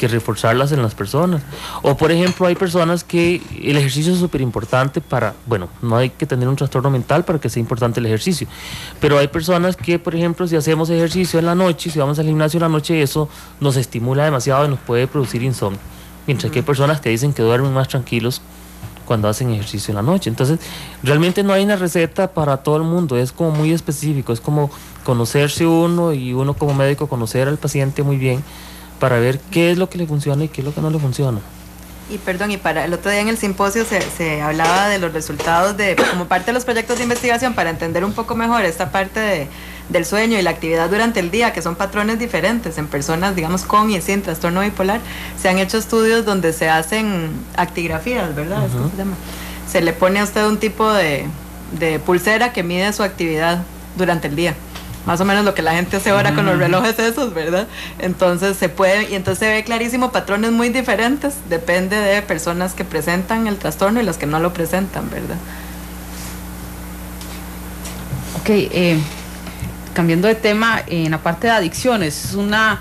reforzarlas en las personas. O por ejemplo hay personas que el ejercicio es súper importante para, bueno, no hay que tener un trastorno mental para que sea importante el ejercicio, pero hay personas que por ejemplo si hacemos ejercicio en la noche, si vamos al gimnasio en la noche, eso nos estimula demasiado y nos puede producir insomnio, mientras que hay personas que dicen que duermen más tranquilos cuando hacen ejercicio en la noche. Entonces realmente no hay una receta para todo el mundo, es como muy específico, es como conocerse uno y uno como médico conocer al paciente muy bien para ver qué es lo que le funciona y qué es lo que no le funciona. Y perdón, y para el otro día en el simposio se hablaba de los resultados como parte de los proyectos de investigación para entender un poco mejor esta parte del sueño y la actividad durante el día, que son patrones diferentes en personas, digamos, con y sin trastorno bipolar. Se han hecho estudios donde se hacen actigrafías, ¿verdad? ¿Es que se llama? Se le pone a usted un tipo de pulsera que mide su actividad durante el día. Más o menos lo que la gente hace ahora con los relojes esos, ¿verdad? Entonces se ve clarísimo patrones muy diferentes, depende de personas que presentan el trastorno y las que no lo presentan, ¿verdad? Ok, cambiando de tema, en la parte de adicciones, es una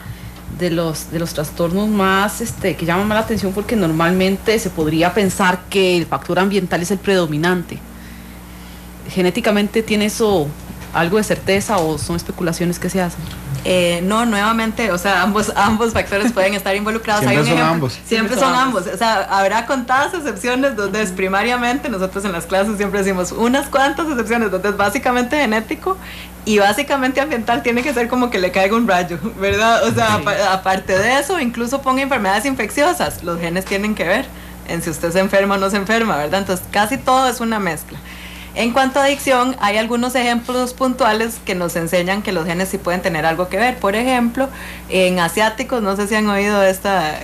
de los trastornos más que llaman más la atención, porque normalmente se podría pensar que el factor ambiental es el predominante. ¿Genéticamente tiene eso algo de certeza o son especulaciones que se hacen? No, nuevamente, o sea, ambos factores pueden estar involucrados. Siempre Hay un son ejemplo, ambos. Siempre son ambos. O sea, habrá contadas excepciones donde es primariamente, nosotros en las clases siempre decimos unas cuantas excepciones donde es básicamente genético y básicamente ambiental, tiene que ser como que le caiga un rayo, ¿verdad? O sea, aparte de eso, incluso ponga enfermedades infecciosas, los genes tienen que ver en si usted se enferma o no se enferma, ¿verdad? Entonces, casi todo es una mezcla. En cuanto a adicción, hay algunos ejemplos puntuales que nos enseñan que los genes sí pueden tener algo que ver. Por ejemplo, en asiáticos, no sé si han oído esta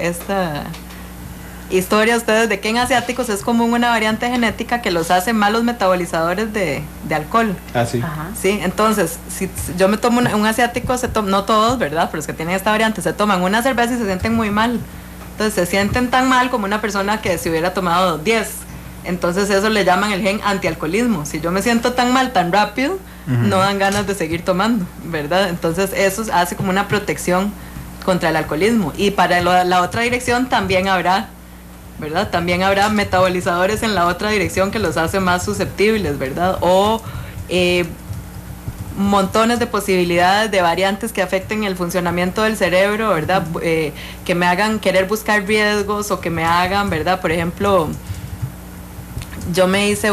historia ustedes de que en asiáticos es común una variante genética que los hace malos metabolizadores de alcohol. Ah, sí. Ajá. Sí, entonces, si yo me tomo un asiático, no todos, ¿verdad? Pero los que tienen esta variante se toman una cerveza y se sienten muy mal. Entonces se sienten tan mal como una persona que si hubiera tomado 10. Entonces eso le llaman el gen antialcoholismo. Si yo me siento tan mal tan rápido, no dan ganas de seguir tomando, ¿verdad? Entonces eso hace como una protección contra el alcoholismo. Y para la otra dirección también habrá, ¿verdad? También habrá metabolizadores en la otra dirección que los hace más susceptibles, ¿verdad? O montones de posibilidades de variantes que afecten el funcionamiento del cerebro, ¿verdad? Que me hagan querer buscar riesgos o que me hagan, ¿verdad? Por ejemplo, yo me hice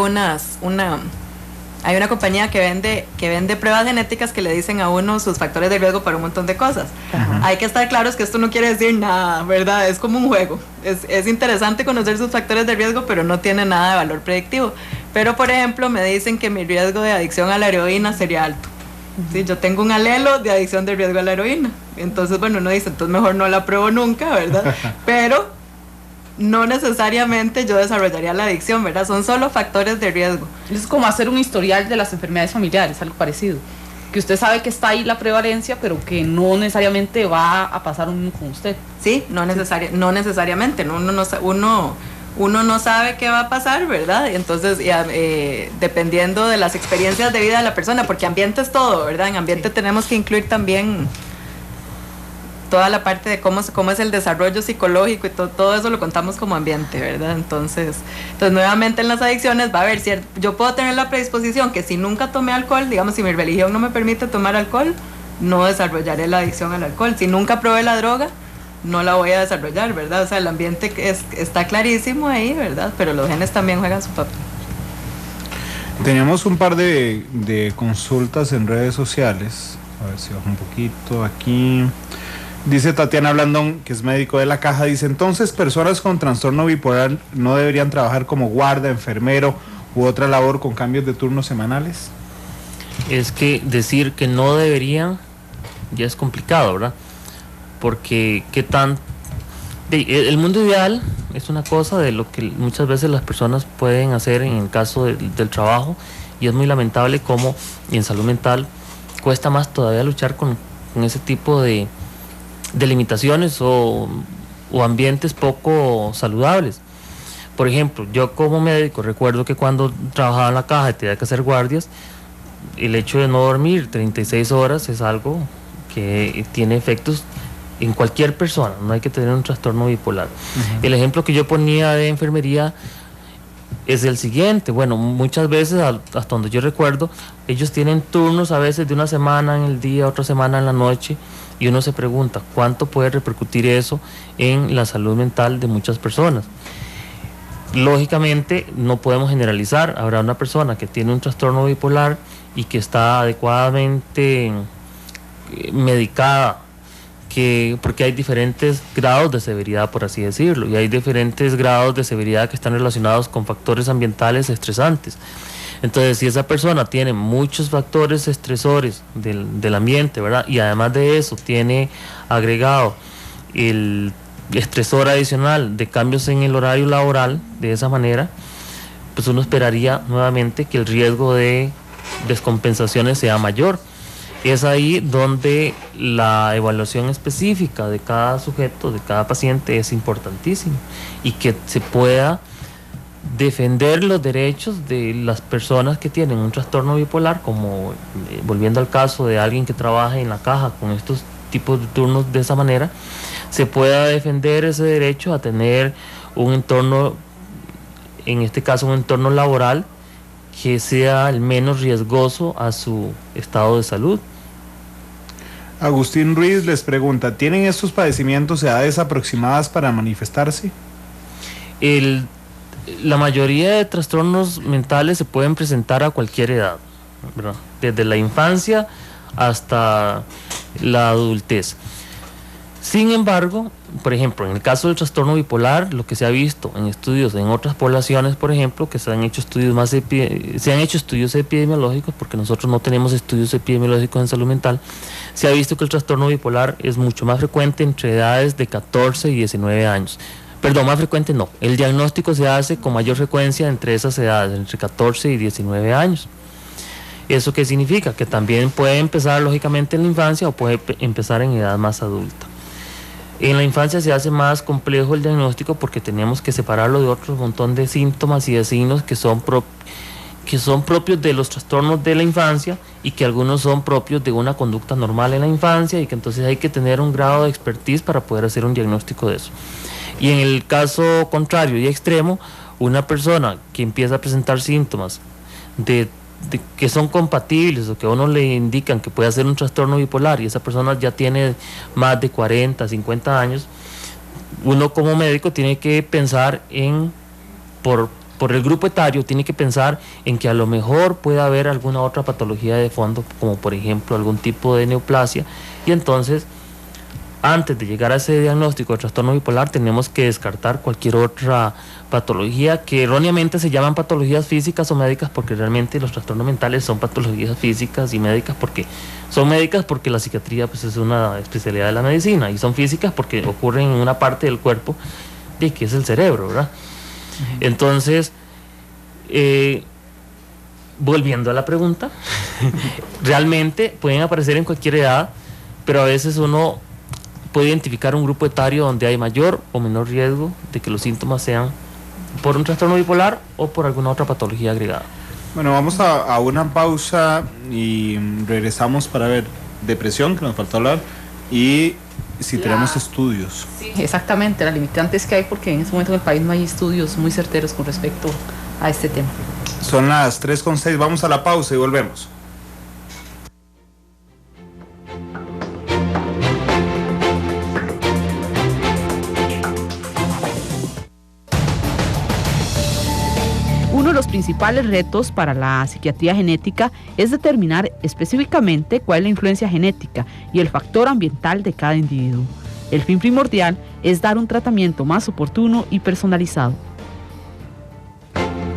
hay una compañía que vende pruebas genéticas que le dicen a uno sus factores de riesgo para un montón de cosas. Ajá. Hay que estar claros que esto no quiere decir nada, ¿verdad? Es como un juego. Es interesante conocer sus factores de riesgo, pero no tiene nada de valor predictivo. Pero, por ejemplo, me dicen que mi riesgo de adicción a la heroína sería alto. ¿Sí? Yo tengo un alelo de adicción de riesgo a la heroína. Entonces, bueno, uno dice, entonces mejor no la pruebo nunca, ¿verdad? Pero no necesariamente yo desarrollaría la adicción, ¿verdad? Son solo factores de riesgo. Es como hacer un historial de las enfermedades familiares, algo parecido. Que usted sabe que está ahí la prevalencia, pero que no necesariamente va a pasar con usted. Sí, no necesariamente. Uno no sabe qué va a pasar, ¿verdad? Entonces, dependiendo de las experiencias de vida de la persona, porque ambiente es todo, ¿verdad? En ambiente tenemos que incluir también toda la parte de cómo es el desarrollo psicológico y todo eso lo contamos como ambiente, ¿verdad? Entonces nuevamente en las adicciones va a haber yo puedo tener la predisposición que si nunca tomé alcohol, digamos, si mi religión no me permite tomar alcohol, no desarrollaré la adicción al alcohol. Si nunca probé la droga, no la voy a desarrollar, ¿verdad? O sea, el ambiente está clarísimo ahí, ¿verdad? Pero los genes también juegan su papel. Teníamos un par de consultas en redes sociales. A ver si bajo un poquito aquí. Dice Tatiana Blandón, que es médico de la Caja, dice, entonces personas con trastorno bipolar no deberían trabajar como guarda, enfermero u otra labor con cambios de turnos semanales. Es que decir que no deberían ya es complicado, ¿verdad? Porque el mundo ideal es una cosa de lo que muchas veces las personas pueden hacer en el caso del trabajo, y es muy lamentable como en salud mental cuesta más todavía luchar con ese tipo de limitaciones o ambientes poco saludables. Por ejemplo, yo como médico recuerdo que cuando trabajaba en la Caja y tenía que hacer guardias, el hecho de no dormir 36 horas es algo que tiene efectos en cualquier persona, no hay que tener un trastorno bipolar. El ejemplo que yo ponía de enfermería es el siguiente. Bueno, muchas veces, hasta donde yo recuerdo, ellos tienen turnos a veces de una semana en el día, otra semana en la noche, y uno se pregunta cuánto puede repercutir eso en la salud mental de muchas personas. Lógicamente no podemos generalizar. Habrá una persona que tiene un trastorno bipolar y que está adecuadamente medicada, porque hay diferentes grados de severidad, por así decirlo, y hay diferentes grados de severidad que están relacionados con factores ambientales estresantes. Entonces, si esa persona tiene muchos factores estresores del ambiente, ¿verdad? Y además de eso tiene agregado el estresor adicional de cambios en el horario laboral, de esa manera, pues uno esperaría nuevamente que el riesgo de descompensaciones sea mayor. Es ahí donde la evaluación específica de cada sujeto, de cada paciente, es importantísima, y que se pueda defender los derechos de las personas que tienen un trastorno bipolar, como volviendo al caso de alguien que trabaja en la Caja con estos tipos de turnos de esa manera, se pueda defender ese derecho a tener un entorno, en este caso un entorno laboral, que sea el menos riesgoso a su estado de salud. Agustín Ruiz les pregunta, ¿tienen estos padecimientos edades aproximadas para manifestarse? La mayoría de trastornos mentales se pueden presentar a cualquier edad, ¿verdad? Desde la infancia hasta la adultez. Sin embargo, por ejemplo, en el caso del trastorno bipolar, lo que se ha visto en estudios en otras poblaciones, por ejemplo, que se han hecho estudios epidemiológicos, porque nosotros no tenemos estudios epidemiológicos en salud mental, se ha visto que el trastorno bipolar es mucho más frecuente entre edades de 14 y 19 años. Perdón, más frecuente no. El diagnóstico se hace con mayor frecuencia entre esas edades, entre 14 y 19 años. ¿Eso qué significa? Que también puede empezar lógicamente en la infancia o puede empezar en edad más adulta. En la infancia se hace más complejo el diagnóstico porque tenemos que separarlo de otro montón de síntomas y de signos que son propios de los trastornos de la infancia y que algunos son propios de una conducta normal en la infancia y que entonces hay que tener un grado de expertise para poder hacer un diagnóstico de eso. Y en el caso contrario y extremo, una persona que empieza a presentar síntomas que son compatibles o que a uno le indican que puede hacer un trastorno bipolar y esa persona ya tiene más de 40, 50 años, uno como médico tiene que pensar por el grupo etario, tiene que pensar en que a lo mejor puede haber alguna otra patología de fondo, como por ejemplo algún tipo de neoplasia, y entonces antes de llegar a ese diagnóstico de trastorno bipolar tenemos que descartar cualquier otra patología que erróneamente se llaman patologías físicas o médicas, porque realmente los trastornos mentales son patologías físicas y médicas porque son médicas porque la psiquiatría pues es una especialidad de la medicina, y son físicas porque ocurren en una parte del cuerpo que es el cerebro, ¿verdad? Entonces, volviendo a la pregunta, realmente pueden aparecer en cualquier edad, pero a veces uno puede identificar un grupo etario donde hay mayor o menor riesgo de que los síntomas sean por un trastorno bipolar o por alguna otra patología agregada. Bueno, vamos a una pausa y regresamos para ver depresión, que nos faltó hablar, y si tenemos estudios. Sí, exactamente, la limitante es que hay porque en este momento en el país no hay estudios muy certeros con respecto a este tema. Son las 3:06, vamos a la pausa y volvemos. Uno de los principales retos para la psiquiatría genética es determinar específicamente cuál es la influencia genética y el factor ambiental de cada individuo. El fin primordial es dar un tratamiento más oportuno y personalizado.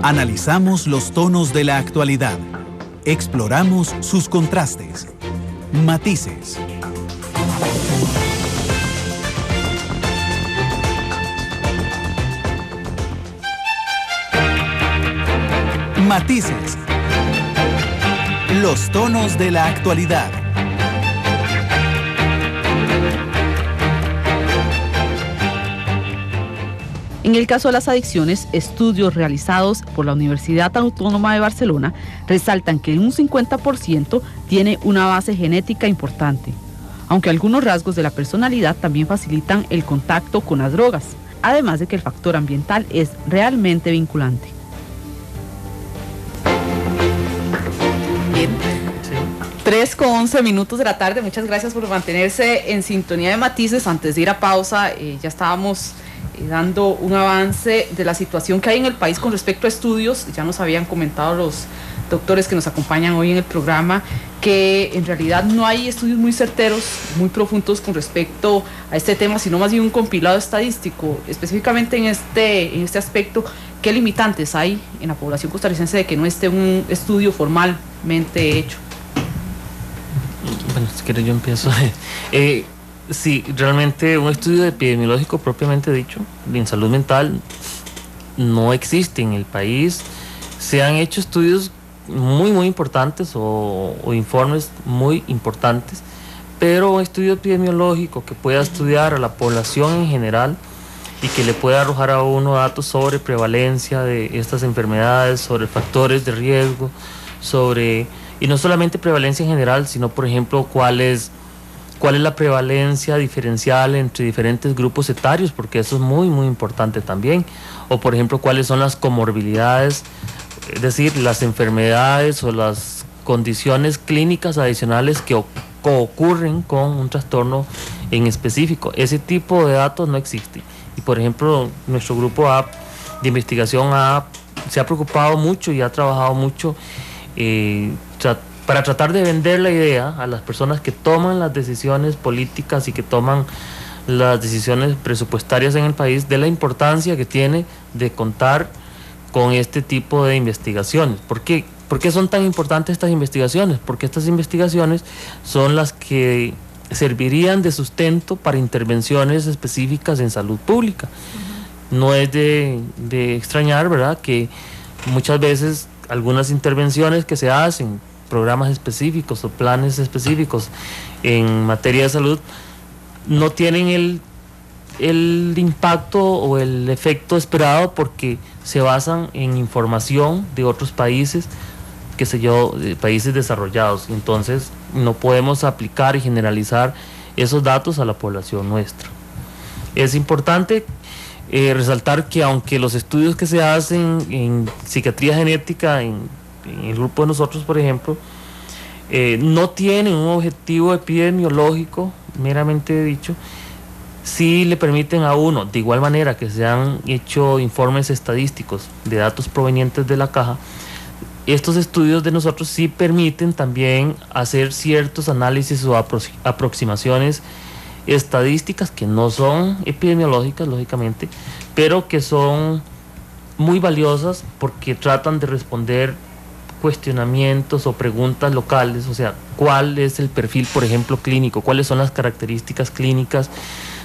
Analizamos los tonos de la actualidad. Exploramos sus contrastes, matices. Matices. Los tonos de la actualidad. En el caso de las adicciones, estudios realizados por la Universidad Autónoma de Barcelona resaltan que un 50% tiene una base genética importante, aunque algunos rasgos de la personalidad también facilitan el contacto con las drogas, además de que el factor ambiental es realmente vinculante. Bien. 3:11 de la tarde, muchas gracias por mantenerse en sintonía de Matices. Antes de ir a pausa, ya estábamos dando un avance de la situación que hay en el país con respecto a estudios. Ya nos habían comentado los doctores que nos acompañan hoy en el programa que en realidad no hay estudios muy certeros, muy profundos con respecto a este tema, sino más bien un compilado estadístico, específicamente en este aspecto. ¿Qué limitantes hay en la población costarricense de que no esté un estudio formalmente hecho? Bueno, si quieres yo empiezo. Sí, realmente un estudio epidemiológico propiamente dicho en salud mental no existe en el país. Se han hecho estudios muy importantes o informes muy importantes, pero un estudio epidemiológico que pueda estudiar a la población en general y que le pueda arrojar a uno datos sobre prevalencia de estas enfermedades, sobre factores de riesgo, y no solamente prevalencia en general, sino por ejemplo cuál es la prevalencia diferencial entre diferentes grupos etarios, porque eso es muy importante también, o por ejemplo cuáles son las comorbilidades, es decir, las enfermedades o las condiciones clínicas adicionales que ocurren con un trastorno en específico. Ese tipo de datos no existe. Y por ejemplo, nuestro grupo de investigación se ha preocupado mucho y ha trabajado mucho para tratar de vender la idea a las personas que toman las decisiones políticas y que toman las decisiones presupuestarias en el país, de la importancia que tiene de contar con este tipo de investigaciones. ¿Por qué son tan importantes estas investigaciones? Porque estas investigaciones son las que servirían de sustento para intervenciones específicas en salud pública. No es de extrañar, ¿verdad?, que muchas veces algunas intervenciones que se hacen, programas específicos o planes específicos en materia de salud, no tienen el impacto o el efecto esperado porque se basan en información de otros países, qué sé yo, de países desarrollados. Entonces no podemos aplicar y generalizar esos datos a la población nuestra. Es importante resaltar que aunque los estudios que se hacen en psiquiatría genética, en el grupo de nosotros, por ejemplo, no tienen un objetivo epidemiológico, meramente dicho, sí le permiten a uno, de igual manera que se han hecho informes estadísticos de datos provenientes de la caja, estos estudios de nosotros sí permiten también hacer ciertos análisis o aproximaciones estadísticas que no son epidemiológicas, lógicamente, pero que son muy valiosas porque tratan de responder cuestionamientos o preguntas locales, o sea, cuál es el perfil, por ejemplo, clínico, cuáles son las características clínicas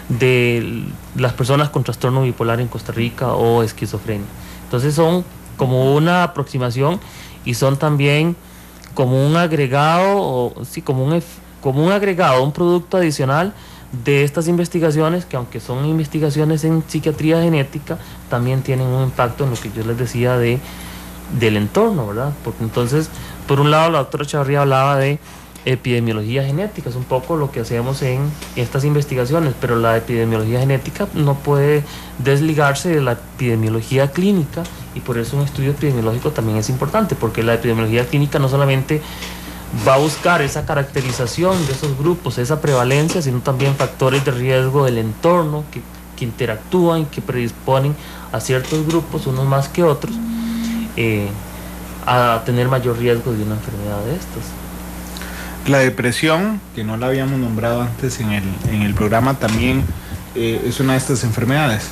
de las personas con trastorno bipolar en Costa Rica o esquizofrenia. Entonces son como una aproximación y son también como un agregado, o sí, como un agregado, un producto adicional de estas investigaciones que, aunque son investigaciones en psiquiatría genética, también tienen un impacto en lo que yo les decía del entorno, ¿verdad? Porque entonces, por un lado, la doctora Chavarría hablaba de epidemiología genética, es un poco lo que hacemos en estas investigaciones, pero la epidemiología genética no puede desligarse de la epidemiología clínica, y por eso un estudio epidemiológico también es importante, porque la epidemiología clínica no solamente va a buscar esa caracterización de esos grupos, esa prevalencia, sino también factores de riesgo del entorno que interactúan y que predisponen a ciertos grupos, unos más que otros, a tener mayor riesgo de una enfermedad de estas. La depresión, que no la habíamos nombrado antes en el programa, también es una de estas enfermedades.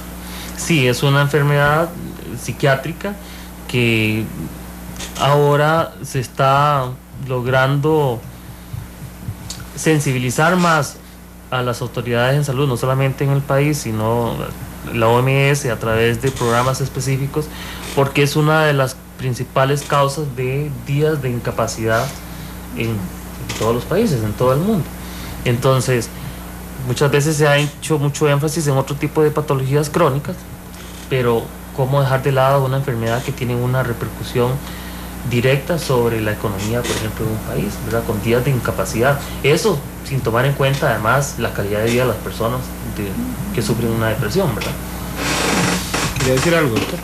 Sí, es una enfermedad psiquiátrica que ahora se está logrando sensibilizar más a las autoridades en salud, no solamente en el país, sino la OMS a través de programas específicos, porque es una de las principales causas de días de incapacidad en todos los países, en todo el mundo. Entonces, muchas veces se ha hecho mucho énfasis en otro tipo de patologías crónicas, pero ¿cómo dejar de lado una enfermedad que tiene una repercusión directa sobre la economía, por ejemplo, de un país, ¿verdad?, con días de incapacidad? Eso sin tomar en cuenta además la calidad de vida de las personas que sufren una depresión, ¿verdad? ¿Quería decir algo, doctor?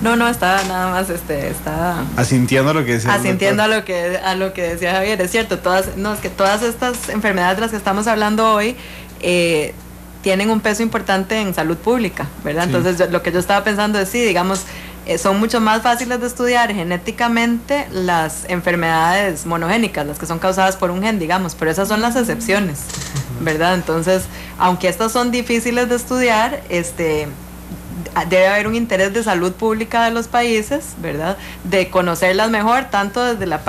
No, está nada más está asintiendo a lo que decía. Asintiendo a lo que decía Javier, es cierto, es que todas estas enfermedades de las que estamos hablando hoy tienen un peso importante en salud pública, ¿verdad? Sí. Entonces lo que yo estaba pensando es, sí, digamos, son mucho más fáciles de estudiar genéticamente las enfermedades monogénicas, las que son causadas por un gen, digamos, pero esas son las excepciones, ¿verdad? Entonces, aunque estas son difíciles de estudiar, debe haber un interés de salud pública de los países, ¿verdad?, de conocerlas mejor, tanto desde la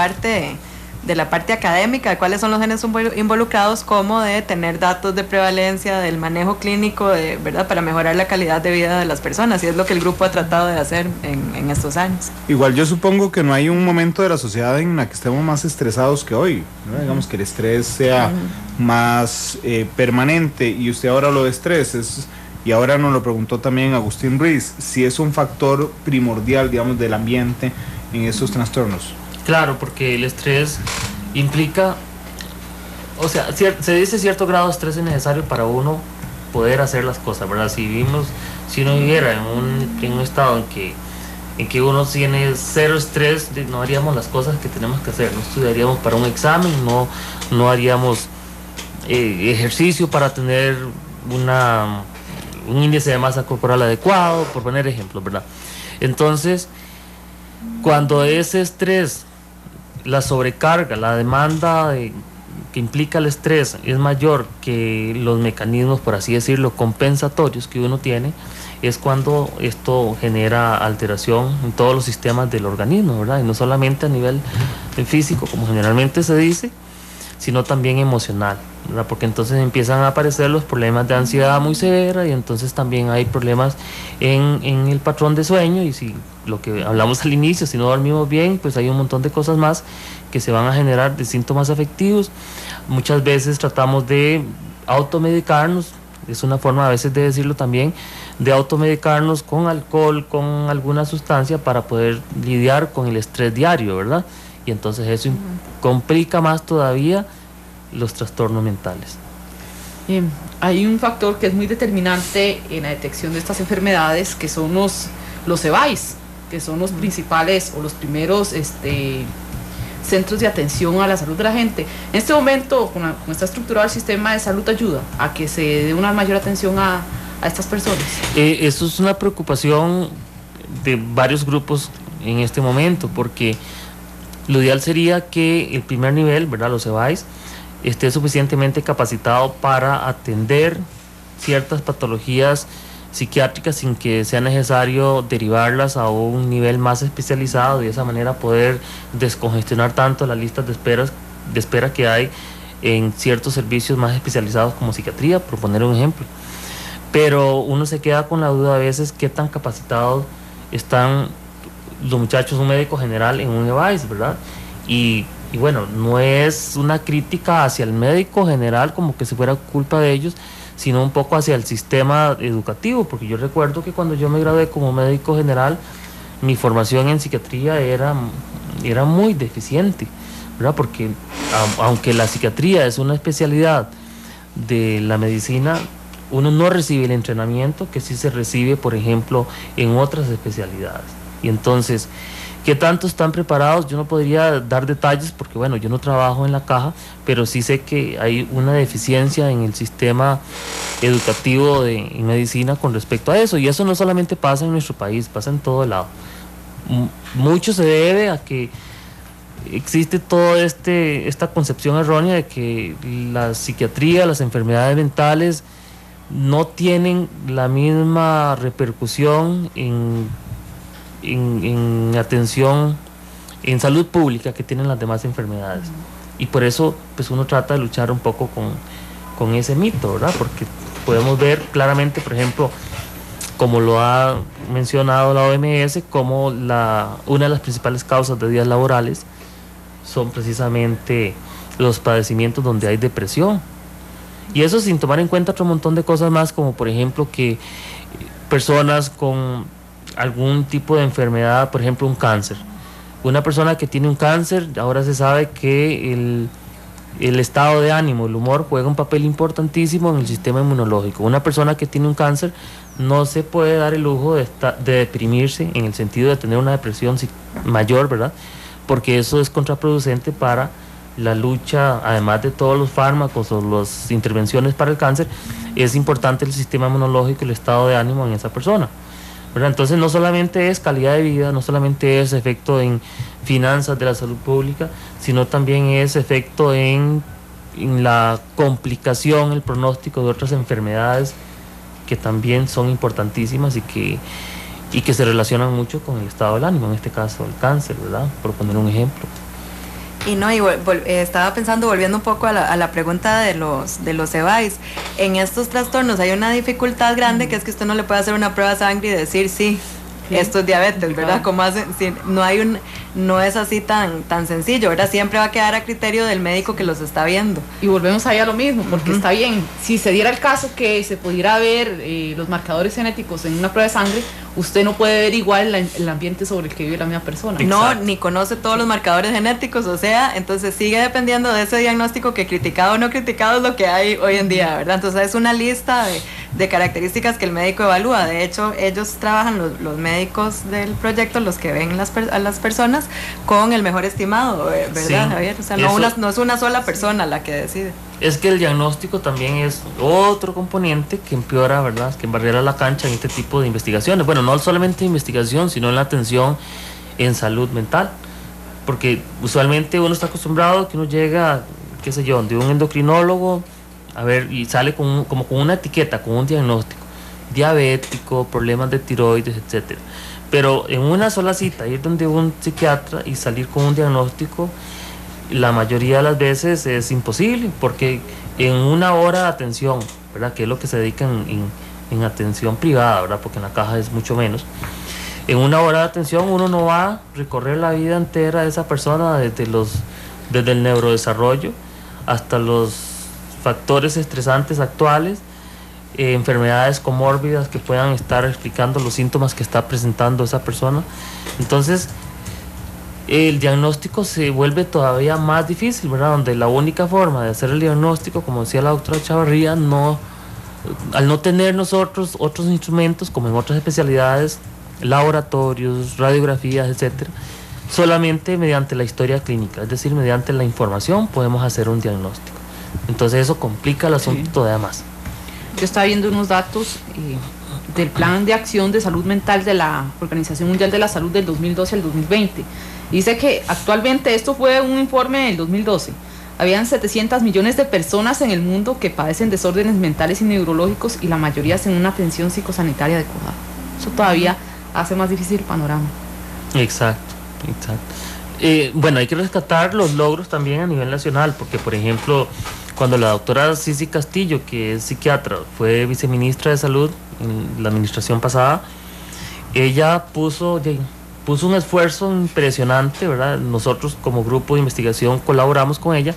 parte académica de cuáles son los genes involucrados, como de tener datos de prevalencia, del manejo clínico, ¿verdad?, para mejorar la calidad de vida de las personas, y es lo que el grupo ha tratado de hacer en estos años. Igual yo supongo que no hay un momento de la sociedad en la que estemos más estresados que hoy, ¿no? Digamos que el estrés sea más permanente, y usted ahora lo de estrés y ahora nos lo preguntó también Agustín Ruiz, si es un factor primordial, digamos, del ambiente en esos trastornos. Claro, porque el estrés implica, o sea, se dice cierto grado de estrés es necesario para uno poder hacer las cosas, ¿verdad? Si uno viviera en un estado en que uno tiene cero estrés, no haríamos las cosas que tenemos que hacer, no estudiaríamos para un examen, no haríamos ejercicio para tener un índice de masa corporal adecuado, por poner ejemplos, ¿verdad? Entonces, cuando ese estrés, la sobrecarga, la demanda que implica el estrés es mayor que los mecanismos, por así decirlo, compensatorios que uno tiene, es cuando esto genera alteración en todos los sistemas del organismo, ¿verdad? Y no solamente a nivel físico, como generalmente se dice, sino también emocional, ¿verdad? Porque entonces empiezan a aparecer los problemas de ansiedad muy severa y entonces también hay problemas en el patrón de sueño, y si lo que hablamos al inicio, si no dormimos bien, pues hay un montón de cosas más que se van a generar de síntomas afectivos. Muchas veces tratamos de automedicarnos, es una forma a veces de decirlo también, de automedicarnos con alcohol, con alguna sustancia para poder lidiar con el estrés diario, ¿verdad? Y entonces eso complica más todavía los trastornos mentales. Hay un factor que es muy determinante en la detección de estas enfermedades, que son los EVAIS, que son los principales o los primeros centros de atención a la salud de la gente. En este momento, con esta estructurado el sistema de salud, ayuda a que se dé una mayor atención a estas personas. Eso es una preocupación de varios grupos en este momento, porque lo ideal sería que el primer nivel, ¿verdad?, los EVAIS, esté suficientemente capacitado para atender ciertas patologías psiquiátricas sin que sea necesario derivarlas a un nivel más especializado, y de esa manera poder descongestionar tanto las listas de espera que hay en ciertos servicios más especializados como psiquiatría, por poner un ejemplo. Pero uno se queda con la duda a veces qué tan capacitados están los muchachos, un médico general en un EVAIS, ¿verdad? Y bueno, no es una crítica hacia el médico general como que si fuera culpa de ellos, sino un poco hacia el sistema educativo, porque yo recuerdo que cuando yo me gradué como médico general, mi formación en psiquiatría era muy deficiente, ¿verdad? Porque aunque la psiquiatría es una especialidad de la medicina, uno no recibe el entrenamiento que sí se recibe, por ejemplo, en otras especialidades. Y entonces, ¿qué tanto están preparados? Yo no podría dar detalles porque, bueno, yo no trabajo en la caja, pero sí sé que hay una deficiencia en el sistema educativo en medicina con respecto a eso. Y eso no solamente pasa en nuestro país, pasa en todo lado. Mucho se debe a que existe toda esta concepción errónea de que la psiquiatría, las enfermedades mentales no tienen la misma repercusión en atención, en salud pública que tienen las demás enfermedades. Y por eso pues uno trata de luchar un poco con ese mito, ¿verdad? Porque podemos ver claramente, por ejemplo, como lo ha mencionado la OMS, como una de las principales causas de días laborales son precisamente los padecimientos donde hay depresión. Y eso sin tomar en cuenta otro montón de cosas más, como por ejemplo que personas con algún tipo de enfermedad, por ejemplo un cáncer. Una persona que tiene un cáncer, ahora se sabe que el estado de ánimo, el humor juega un papel importantísimo en el sistema inmunológico. Una persona que tiene un cáncer no se puede dar el lujo de deprimirse, en el sentido de tener una depresión mayor, ¿verdad? Porque eso es contraproducente para la lucha, además de todos los fármacos o las intervenciones para el cáncer. Es importante el sistema inmunológico y el estado de ánimo en esa persona, ¿verdad? Entonces no solamente es calidad de vida, no solamente es efecto en finanzas de la salud pública, sino también es efecto en la complicación, el pronóstico de otras enfermedades que también son importantísimas y que se relacionan mucho con el estado del ánimo, en este caso el cáncer, ¿verdad? Por poner un ejemplo. Y no, estaba pensando, volviendo un poco a la pregunta de los EVAIS, en estos trastornos hay una dificultad grande, que es que usted no le puede hacer una prueba de sangre y decir sí, esto es diabetes, ¿verdad? Como hace, si, no es así tan sencillo, ¿verdad? Siempre va a quedar a criterio del médico que los está viendo. Y volvemos ahí a lo mismo, porque está bien, si se diera el caso que se pudiera ver los marcadores genéticos en una prueba de sangre, usted no puede ver igual el ambiente sobre el que vive la misma persona. No, Exacto. Ni conoce todos los marcadores genéticos, o sea, entonces sigue dependiendo de ese diagnóstico, que criticado o no criticado es lo que hay hoy en día, ¿verdad? Entonces es una lista de características que el médico evalúa. De hecho, ellos trabajan, los médicos del proyecto, los que ven a las personas, con el mejor estimado, ¿verdad, sí, Javier? O sea, no es una sola persona la que decide. Es que el diagnóstico también es otro componente que empeora, ¿verdad? Que embarriera la cancha en este tipo de investigaciones. Bueno, no solamente investigación, sino en la atención en salud mental. Porque usualmente uno está acostumbrado a que uno llega, qué sé yo, de un endocrinólogo, a ver, y sale como con una etiqueta, con un diagnóstico, diabético, problemas de tiroides, etcétera. Pero en una sola cita, ir donde un psiquiatra y salir con un diagnóstico, la mayoría de las veces es imposible, porque en una hora de atención, ¿verdad? Que es lo que se dedica en atención privada, ¿verdad? Porque en la caja es mucho menos. En una hora de atención uno no va a recorrer la vida entera de esa persona, desde el neurodesarrollo hasta los factores estresantes actuales, enfermedades comórbidas que puedan estar explicando los síntomas que está presentando esa persona. Entonces el diagnóstico se vuelve todavía más difícil, ¿verdad? Donde la única forma de hacer el diagnóstico, como decía la doctora Chavarría, al no tener nosotros otros instrumentos como en otras especialidades, laboratorios, radiografías, etcétera, solamente mediante la historia clínica, es decir, mediante la información podemos hacer un diagnóstico. Entonces eso complica el asunto todavía más. Yo estaba viendo unos datos del Plan de Acción de Salud Mental de la Organización Mundial de la Salud del 2012 al 2020. Dice que actualmente, esto fue un informe del 2012, habían 700 millones de personas en el mundo que padecen desórdenes mentales y neurológicos, y la mayoría sin una atención psicosanitaria adecuada. Eso todavía hace más difícil el panorama. Exacto. Bueno, hay que rescatar los logros también a nivel nacional, porque por ejemplo, cuando la doctora Cici Castillo, que es psiquiatra, fue viceministra de Salud en la administración pasada, ella puso un esfuerzo impresionante, ¿verdad? Nosotros como grupo de investigación colaboramos con ella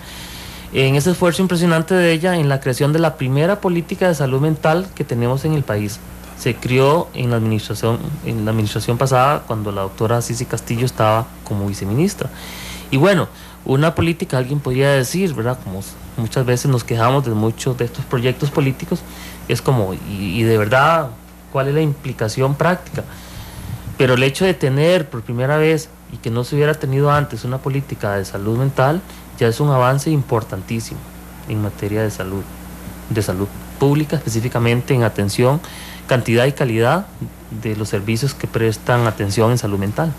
en ese esfuerzo impresionante de ella en la creación de la primera política de salud mental que tenemos en el país. Se creó en la administración pasada, cuando la doctora Cici Castillo estaba como viceministra. Y bueno, una política, alguien podría decir, ¿verdad? Como muchas veces nos quejamos de muchos de estos proyectos políticos, es como, y de verdad, ¿cuál es la implicación práctica? Pero el hecho de tener por primera vez, y que no se hubiera tenido antes, una política de salud mental, ya es un avance importantísimo en materia de salud pública, específicamente en atención, cantidad y calidad de los servicios que prestan atención en salud mental.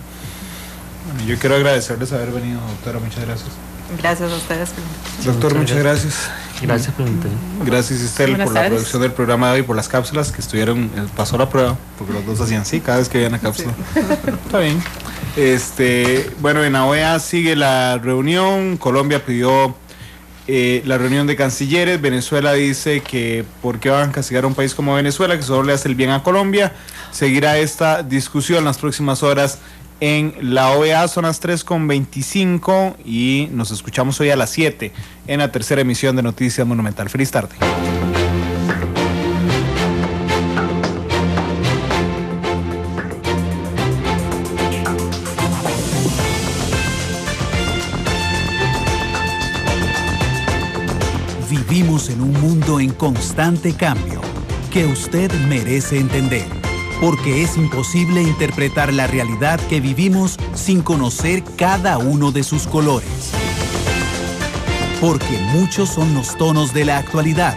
Bueno, yo quiero agradecerles haber venido, doctora, muchas gracias. Gracias a ustedes. Doctor, muchas gracias. Gracias por invitarme. Gracias, Estel, por la producción del programa de hoy, por las cápsulas que pasó la prueba, porque los dos hacían sí cada vez que veían la cápsula. Sí. Está bien. Bueno, en la OEA sigue la reunión. Colombia pidió la reunión de cancilleres. Venezuela dice que por qué van a castigar a un país como Venezuela, que solo le hace el bien a Colombia. Seguirá esta discusión las próximas horas en la OEA. Son las 3:25 y nos escuchamos hoy a las 7 en la tercera emisión de Noticias Monumental. Feliz tarde. Vivimos en un mundo en constante cambio que usted merece entender, porque es imposible interpretar la realidad que vivimos sin conocer cada uno de sus colores. Porque muchos son los tonos de la actualidad.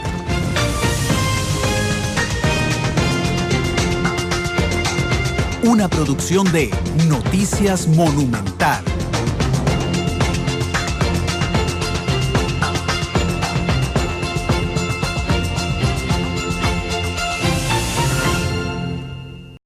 Una producción de Noticias Monumental.